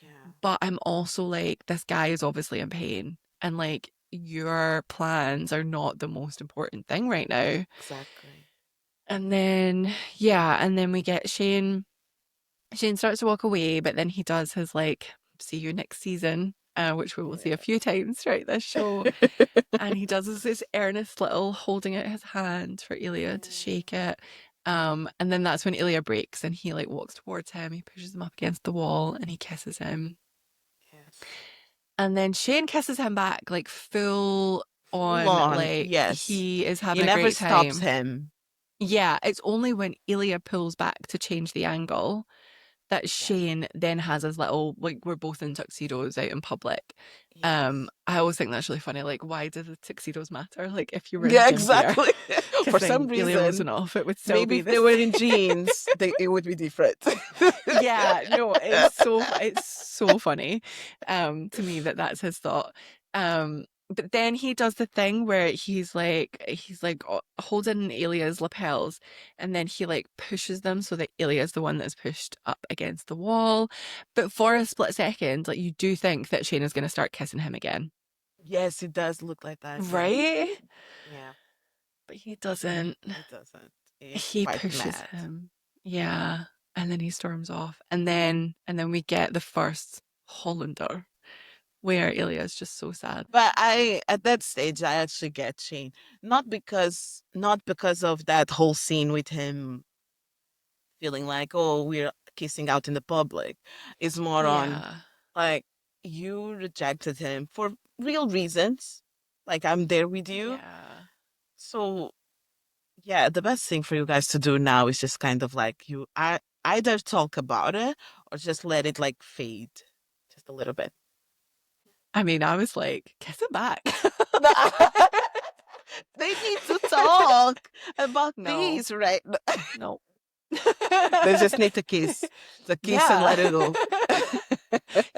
Yeah. But I'm also like, this guy is obviously in pain. And like, your plans are not the most important thing right now. Exactly. And then, yeah, and then we get Shane. Shane starts to walk away, but then he does his like, see you next season, which we will see a Yeah. few times throughout this show. And he does this earnest little holding out his hand for Ilya to shake it. And then that's when Ilya breaks and he like walks towards him, he pushes him up against the wall and he kisses him. Yes. And then Shane kisses him back, like full Full on, on. like Yes. he is He having a never great stops time. him. Yeah, it's only when Ilya pulls back to change the angle that Yes. Shane then has his little, like, we're both in tuxedos out in public. Yes. I always think that's really funny. Like, why do the tuxedos matter? Like, if you were in Yeah, gym gear, exactly. because For some then Ilya reason, wasn't off, it would still maybe be if they this. were in jeans, it would be different. Yeah, no, it's so funny, to me that that's his thought. But then he does the thing where he's like holding Ilya's lapels, and then he like pushes them so that Ilya's the one that's pushed up against the wall. But for a split second, like you do think that Shane is going to start kissing him again, Yes, it does look like that. Yes. right? Yeah, But he doesn't. it doesn't. He's He quite pushes mad. him. Yeah. And then he storms off. And then we get the first Hollander where Ilya is just so sad. But at that stage, I actually get Shane. Not because of that whole scene with him feeling like, oh, we're kissing out in the public. It's more on Yeah. like you rejected him for real reasons. Like I'm there with you. Yeah. So yeah, the best thing for you guys to do now is just kind of like I either talk about it or just let it like fade just a little bit. I mean, I was like, kiss him back. They need to talk about No, these, right? no. They just need to kiss. The kiss and Yeah. let it go.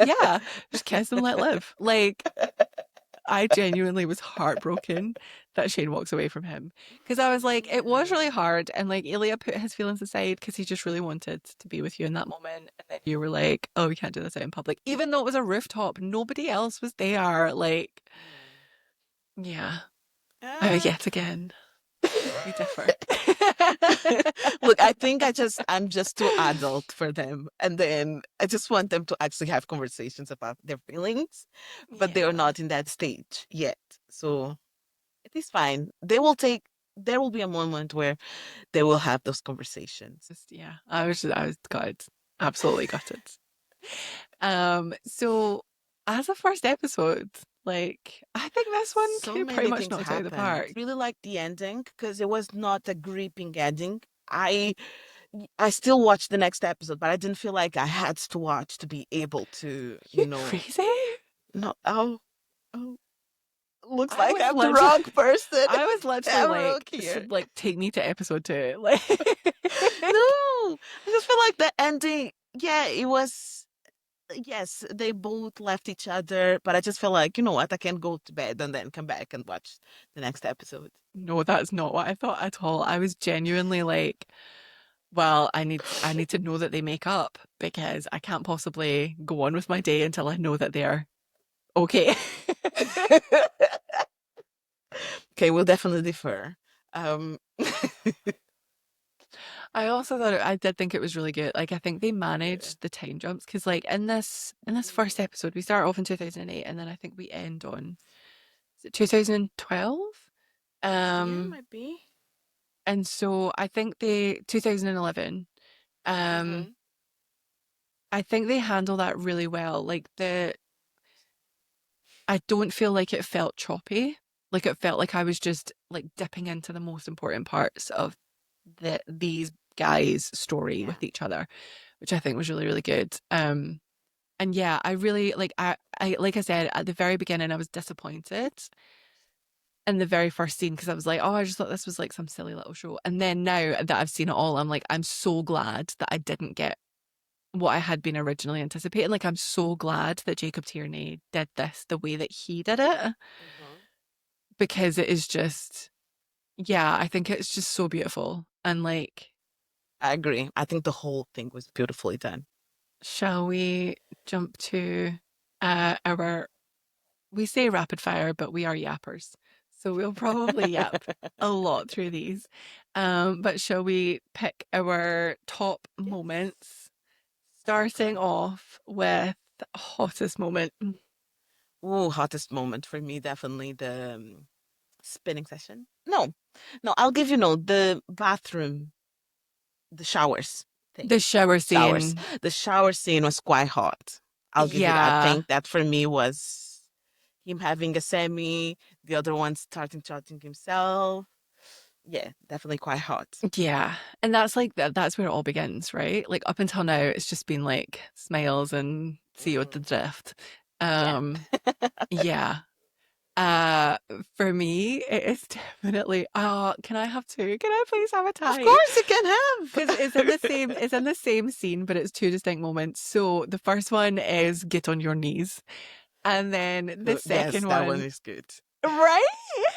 Yeah. Just kiss and let live. Like, I genuinely was heartbroken that Shane walks away from him because I was like, it was really Yeah. hard. And like, Ilya put his feelings aside because he just really wanted to be with you in that moment. And then you were like, oh, we can't do this out in public. Even though it was a rooftop, nobody else was there. Like, yeah, Yeah. yet again, we differ. Look, I think I'm just too adult for them. And then I just want them to actually have conversations about their feelings, but they are Yeah. not in that stage yet. So it is fine. There will be a moment where they will have those conversations. Just, yeah, I was gutted. Absolutely gutted. So as a first episode, like, I think this one So pretty many much things knocked it out of the happened. park. Really like the ending because it was not a gripping ending. I still watched the next episode, but I didn't feel like I had to watch to be able to, You crazy? no, oh, looks I like was I'm the literally, wrong person I was literally ever like, here. like take me to episode 2. Like, No, I just feel like the ending, yeah, it was. yes, they both left each other, but I just feel like, you know what, I can go to bed and then come back and watch the next episode. No, that's not what I thought at all. I was genuinely like, well, I need to know that they make up because I can't possibly go on with my day until I know that they're okay. Okay, we'll definitely differ. Um, I also thought I did think it was really good. Like I think they yeah. managed the time jumps because like in this first episode we start off in 2008 and then I think we end on is it 2012? Yeah, Um might be. and so I think they 2011 um Mm-hmm. I think they handle that really well. Like the I don't feel like it felt choppy. Like it felt like I was just like dipping into the most important parts of these guys' story Yeah. with each other, which I think was really, really good. And yeah, I really I like I said at the very beginning, I was disappointed in the very first scene because I was like, oh, I just thought this was like some silly little show. And then now that I've seen it all, I'm like, I'm so glad that I didn't get what I had been originally anticipating. Like, I'm so glad that Jacob Tierney did this the way that he did it Mm-hmm. because it is just, yeah, I think it's just so beautiful. And like, I agree. I think the whole thing was beautifully done. shall we jump to our we say rapid fire, but we are yappers. So we'll probably yap a lot through these. But shall we pick our top Yes. moments, Okay. starting off with hottest moment? Ooh, hottest moment for me, definitely the spinning session. No, no, I'll give you no the bathroom, the showers thing. The shower Showers. scene. The shower scene was quite hot. I'll give you that. I Yeah. think that for me was him having a semi, the other one starting charging himself. Yeah, definitely quite hot. Yeah. And that's like that's where it all begins, right? Like up until now it's just been like smiles and see you at the Hmm. drift. Yeah. Um yeah. Uh, for me, it is definitely. Oh, can I have two? Can I please have a Of tie? course you can Because have. it's in the same scene, but it's two distinct moments. So the first one is get on your knees, and then the Yes, second that one one, is good. right?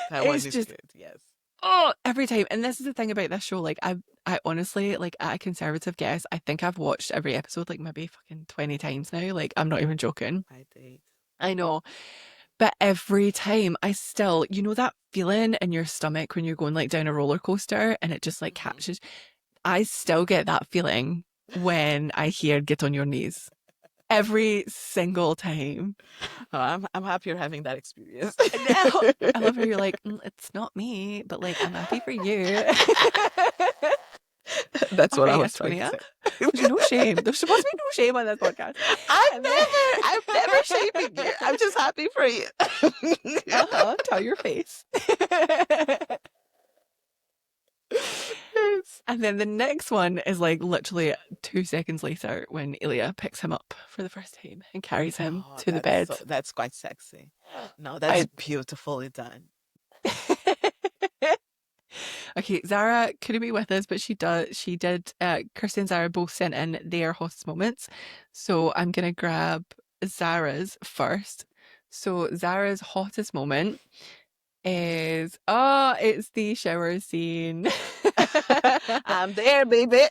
That one It's is just good. Yes. oh every time. And this is the thing about this show. Like I honestly like at a conservative guess, I think I've watched every episode like maybe fucking 20 times now. Like I'm not even joking. I did. I know. But every time I still, you know, that feeling in your stomach when you're going like down a roller coaster and it just like Hmm. catches, I still get that feeling when I hear get on your knees every single time. Oh, I'm happy you're having that experience. And now I love how you're like, it's not me, but like, I'm happy for you. That's All what I right, was trying to Antonia. say. There's no shame. There's supposed to be no shame on this podcast. And then, I'm never shaming you. I'm just happy for you. tell your face. Yes. And then the next one is like literally 2 seconds later when Ilya picks him up for the first time and carries him Oh, to the bed. that's quite sexy. No, that's I beautifully done. okay, Zara couldn't be with us, but she did Kirsty and Zara both sent in their hottest moments. So I'm gonna grab Zara's first. So Zara's hottest moment is it's the shower scene. I'm there, baby.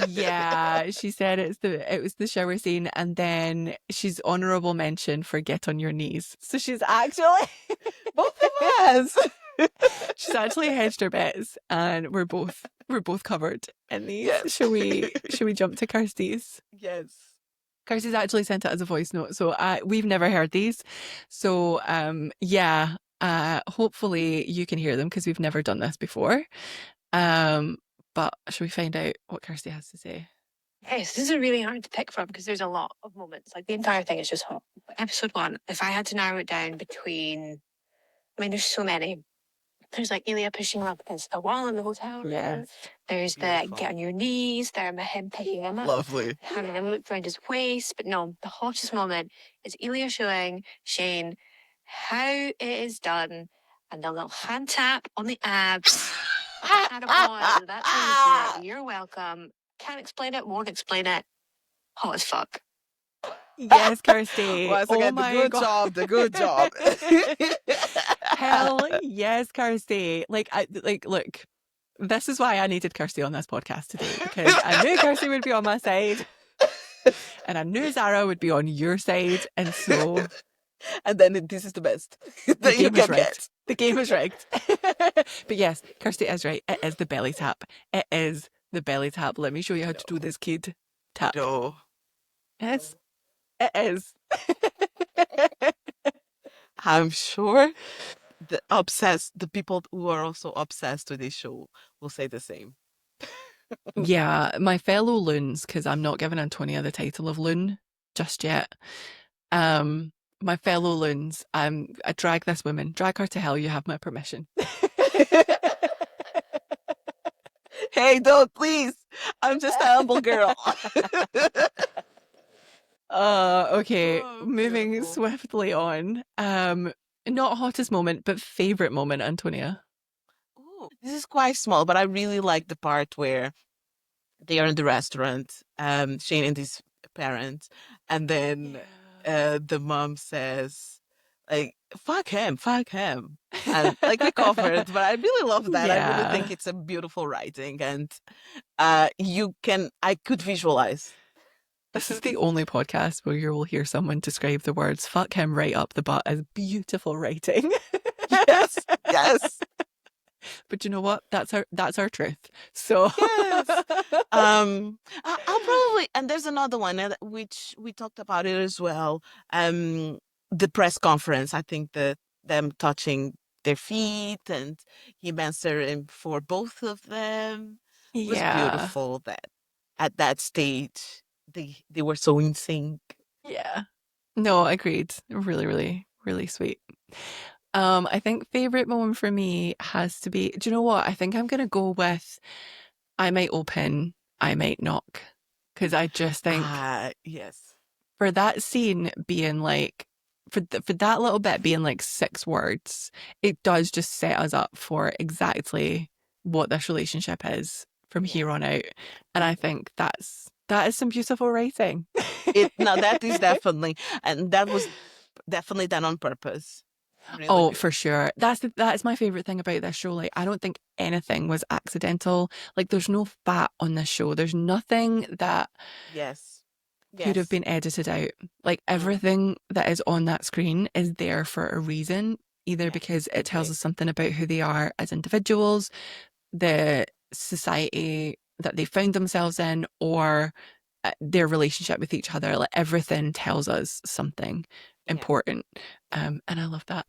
Yeah, she said it was the shower scene, and then she's honorable mention for get on your knees. So she's actually Both of us. she's actually hedged her bets, and we're both covered in these. Yes. Shall we jump to Kirsty's? Yes. Kirsty's actually sent it as a voice note, so we've never heard these. So yeah, hopefully you can hear them because we've never done this before. Um, but shall we find out what Kirsty has to say? Okay, so this is really hard to pick from because there's a lot of moments. Like the entire thing is just hot. Episode one, if I had to narrow it down between, I mean, there's so many. There's like Ilya pushing him up against a wall in the hotel room. Yeah. There's the Beautiful. get on your knees. There, him picking him up, Lovely. having him look around his waist. But no, the hottest moment is Ilya showing Shane how it is done and the little hand tap on the abs. At a pause. That's how you do it. You're welcome. Can't explain it, won't explain it. Hot as fuck. Yes, Kirsty. Once Oh again, the my good God. job, the good job. Hell yes, Kirsty. Look, this is why I needed Kirsty on this podcast today, because I knew Kirsty would be on my side and I knew Zara would be on your side. And so And then this is the best the that you game is can rigged. get. The game is rigged. But yes, Kirsty is right. It is the belly tap. It is the belly tap. Let me show you how to do this, kid. Tap. No. Yes, it is. I'm sure the people who are also obsessed with this show will say the same. Yeah, my fellow loons, because I'm not giving Antonia the title of loon just yet. My fellow loons, I drag this woman, drag her to hell. You have my permission. Hey, don't please. I'm just a humble girl. Okay, Oh, moving beautiful. swiftly on. Not hottest moment, but favorite moment, Antonia. Ooh, this is quite small, but I really like the part where they are in the restaurant, Shane and his parents, and then the mom says, like, fuck him. And like we covered, but I really love that. I really think Yeah. it's a beautiful writing, and I could visualize. This is the only podcast where you will hear someone describe the words fuck him right up the butt as beautiful writing. Yes, yes, But you know what? That's our truth. So yes. I'll probably, and there's another one which we talked about it as well. The press conference. I think that them touching their feet and him answering for both of them was yeah. beautiful. That at that stage they were so in sync. Yeah. No, agreed. Really, really, really sweet. I think favorite moment for me has to be, do you know what? I think I'm gonna go with I might open, I might knock. Because I just think Yes, for that scene being like for that little bit being like 6 words, it does just set us up for exactly what this relationship is from yes. here on out. And I think that is some beautiful writing. It now that is definitely, and that was definitely done on purpose. Really Oh, good. for sure. That's my favorite thing about this show. Like, I don't think anything was accidental. Like, there's no fat on this show. There's nothing that Yes. could have Yes. been edited out. Like, Mm. everything that is on that screen is there for a reason, either Yes. because it tells Agree. us something about who they are as individuals, the society that they found themselves in, or their relationship with each other. Like, everything tells us something Yeah. important. And I love that.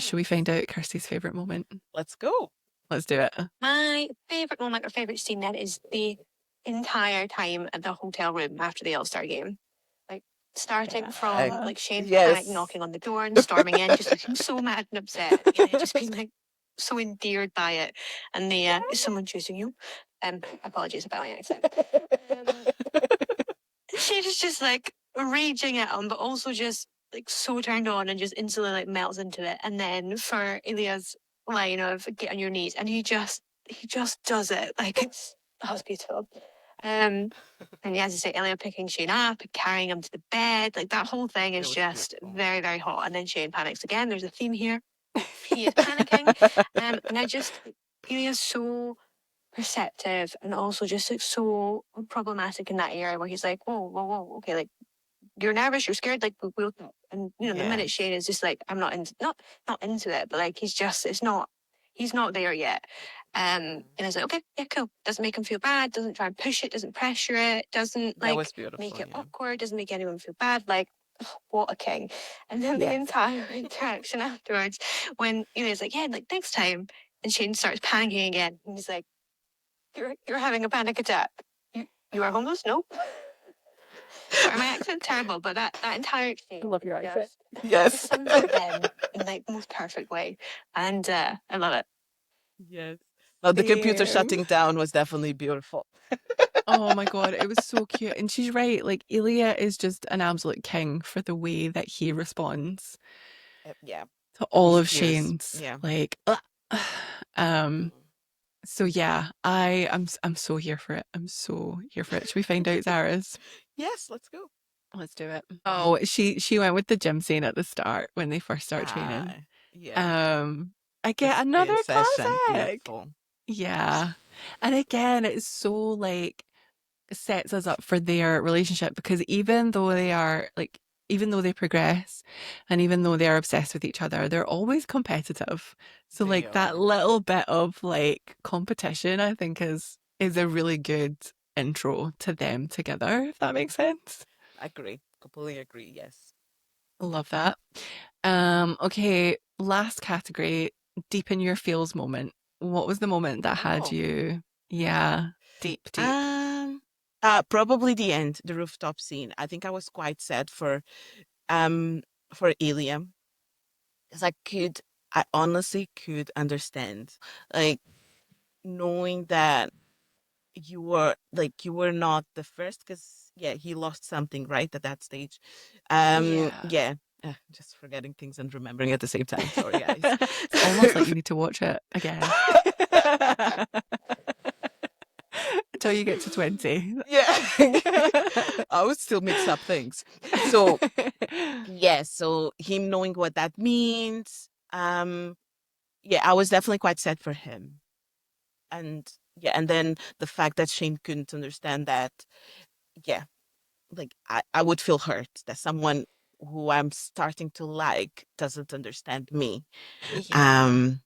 Should we find out Kirsty's favourite moment? Let's go. Let's do it. My favourite moment or favourite scene then is the entire time at the hotel room after the All-Star game. Like starting from like Shane panic Yes. knocking on the door and storming in, just looking so mad and upset. And just being like so endeared by it. And the is someone choosing you? Apologies about my accent. Shane is just like raging at him, but also just like so turned on and just instantly like melts into it. And then for Ilya's line of get on your knees, and he just does it. Like that was beautiful. And yeah, as I say, Ilya picking Shane up and carrying him to the bed, like that whole thing is was just beautiful. very, very hot. And then Shane panics again. There's a theme here. He is panicking. And I just Ilya's so perceptive and also just like so problematic in that area where he's like, whoa, whoa, whoa, okay, like you're nervous, you're scared, like we'll talk. And you know, the minute Yes. Shane is just like, I'm not into not into it, but like he's not there yet. And I was like, okay, yeah, cool. Doesn't make him feel bad, doesn't try and push it, doesn't pressure it, doesn't That like was beautiful. make it Yeah. awkward, doesn't make anyone feel bad. Like, what a king. And then the Yes. entire interaction afterwards, when he's like, yeah, like next time, and Shane starts panicking again, and he's like, you're having a panic attack. You are homeless? No. Sorry, my accent's terrible, but that entire exchange. I love your accent. Yes. Sums up them in like the most perfect way. And I love it. Yes. Now the computer Same. shutting down was definitely beautiful. Oh my God, it was so cute. And she's right. Like, Ilya is just an absolute king for the way that he responds Yeah. to all His of tears. Shane's Yeah. like, um. So yeah, I'm so here for it. I'm so here for it. Should we find out Zara's? Yes. Let's go. Let's do it. Oh, she went with the gym scene at the start when they first start training. Yeah. Um, I The get another spin session. classic. Beautiful. Yeah. And again, it's so like sets us up for their relationship because even though they are like even though they progress and even though they're obsessed with each other, they're always competitive. So They like that are. little bit of like competition I think is a really good intro to them together, if that makes sense. Agree. Completely agree. Yes. Love that. Okay, last category, deep in your feels moment. What was the moment that had Oh. you, yeah, deep, deep? Um, probably the end, the rooftop scene. I think I was quite sad um for Ilium because I honestly could understand, like knowing that you were not the first, because yeah, he lost something right at that stage. Yeah. Yeah. Just forgetting things and remembering at the same time. Sorry, guys. It's almost like you need to watch it again until you get to 20. Yeah. I would still mix up things. So yeah, so him knowing what that means. Yeah, I was definitely quite sad for him. And yeah, and then the fact that Shane couldn't understand that, yeah, like I would feel hurt that someone who I'm starting to like doesn't understand me. Yeah. Um,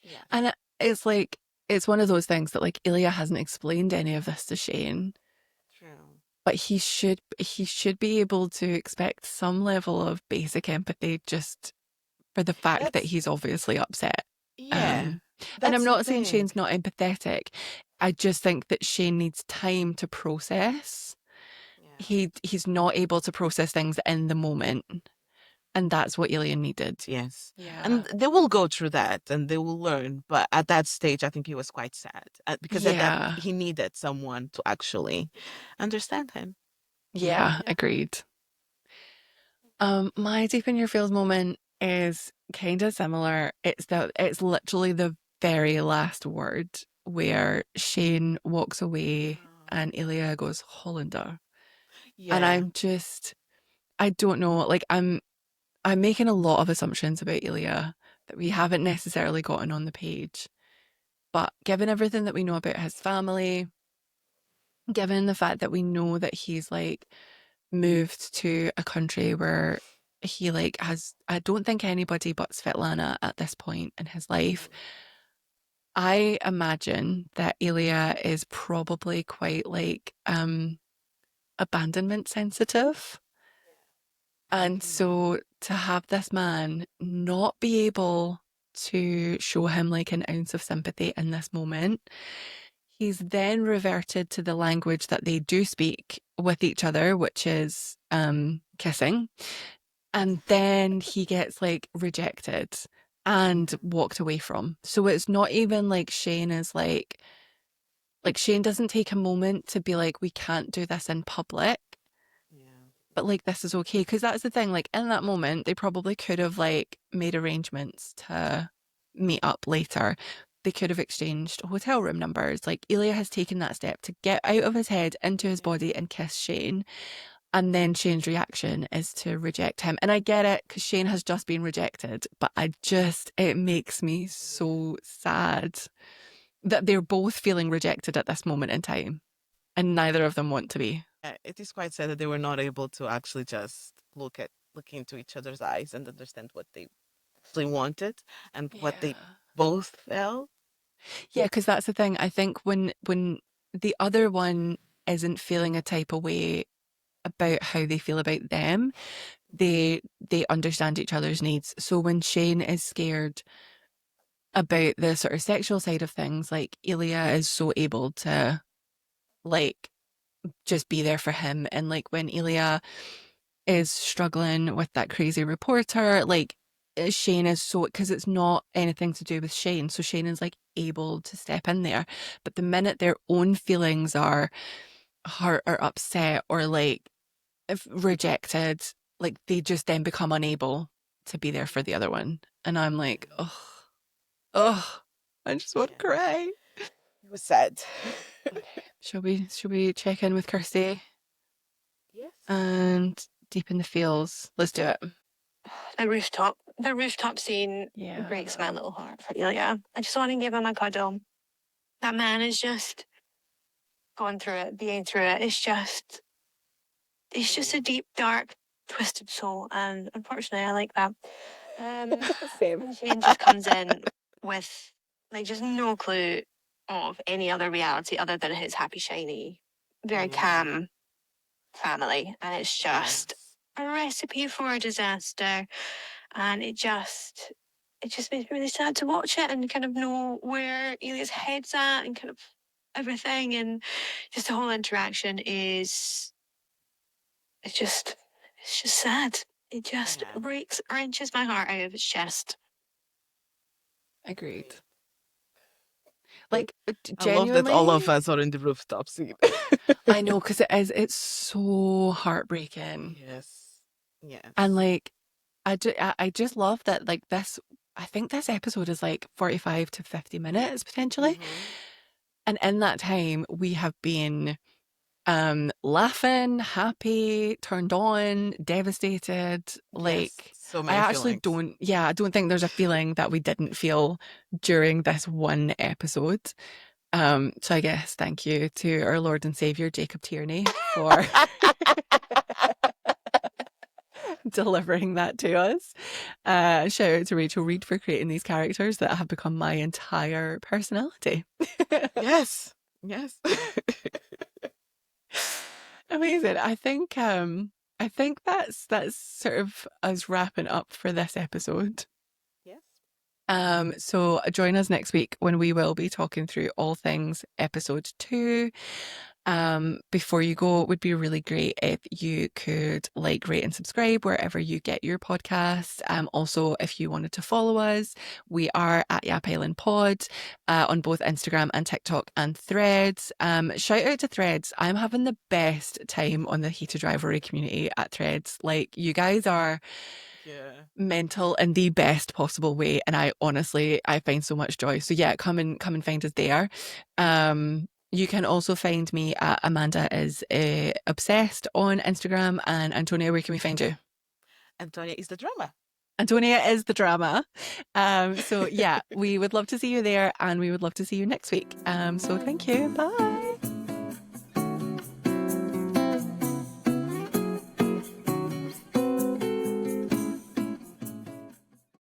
yeah, And it's like, it's one of those things that like Ilya hasn't explained any of this to Shane, true. but he should be able to expect some level of basic empathy just for the fact that That's he's obviously upset. yeah, Um, and I'm that's the not saying thing. Shane's not empathetic. I just think that Shane needs time to process. Yeah. He's not able to process things in the moment, and that's what Alien needed. Yes. Yeah. And they will go through that and they will learn. But at that stage, I think he was quite sad because at that Yeah. he needed someone to actually understand him. Yeah, Yeah. agreed. My deep in your feels moment is kind of similar. It's literally the very last word where Shane walks away Oh, and Ilya goes Hollander. And yeah. I don't know, like I'm making a lot of assumptions about Ilya that we haven't necessarily gotten on the page. But given everything that we know about his family, given the fact that we know that he's like moved to a country where he like has I don't think anybody but Svetlana at this point in his life. Mhm. I imagine that Ilya is probably quite like abandonment sensitive. And Mm. so to have this man not be able to show him like an ounce of sympathy in this moment, he's then reverted to the language that they do speak with each other, which is kissing. And then he gets like rejected and Yeah. walked away from. So it's not even like Shane is like Shane doesn't take a moment to be like, we can't do this in public, Yeah. but like this is okay. Because that's the thing, like in that moment, they probably could have like made arrangements to meet up later. They could have exchanged hotel room numbers. Like Ilya has taken that step to get out of his head into his Yeah. body and kiss Shane. And then Shane's reaction is to reject him. And I get it because Shane has just been rejected, but it makes me Yeah. so sad that they're both feeling rejected at this moment in time and neither of them want to be. It is quite sad that they were not able to actually just look into each other's eyes and understand what they actually wanted and what they Yeah. both felt. Yeah, because that's the thing. I think when the other one isn't feeling a type of way about how they feel about them, they understand each other's needs. So when Shane is scared about the sort of sexual side of things, like Ilya is so able to like just be there for him. And like when Ilya is struggling with that crazy reporter, like Shane is so because it's not anything to do with Shane. So Shane is like able to step in there. But the minute their own feelings are hurt or upset or like if rejected, like they just then become unable to be there for the other one. And I'm like, Yeah. oh, oh, I just want to Yeah. cry. It was sad. Okay. Shall we check in with Kirsty? Yes. and Deep in the Fields. Let's do it. The rooftop scene Yeah. breaks my little heart for Ilya. I just want to give him a cuddle. That man is just going through it, being through it. It's just a deep, dark, twisted soul, and unfortunately, I like that. Same. And Shane just comes in with like just no clue of any other reality other than his happy, shiny, very calm family, and it's just a recipe for a disaster. And it just makes me really sad to watch it and kind of know where Elia's head's at and kind of everything, and just the whole interaction is it's just sad. It just wrenches my heart out of its chest. Agreed. Like, I love that all of genuinely, us are in the rooftop scene. I know, because it's so heartbreaking. Yes. Yes. And like, I just love that, like, this, I think this episode is like 45 to 50 minutes potentially. And in that time, we have been laughing, happy, turned on, devastated. Like, so I many actually feelings. I don't think there's a feeling that we didn't feel during this one episode. So I guess thank you to our Lord and Savior Jacob Tierney for delivering that to us. Shout out to Rachel Reed for creating these characters that have become my entire personality. Yes. Yes. Amazing. I think that's sort of us wrapping up for this episode. Yes. So join us next week when we will be talking through all things episode 2. Before you go, it would be really great if you could like, rate, and subscribe wherever you get your podcasts. Also, if you wanted to follow us, we are at Yap Island Pod on both Instagram and TikTok and Threads. Shout out to Threads. I'm having the best time on the Heated Rivalry community at Threads. Like, you guys are mental in the best possible way, and I find so much joy. So yeah, come and find us there. You can also find me at Amanda is Obsessed on Instagram. And Antonia, where can we find you? Antonia is the drama. Antonia is the drama. So yeah, we would love to see you there, and we would love to see you next week. So thank you. Bye.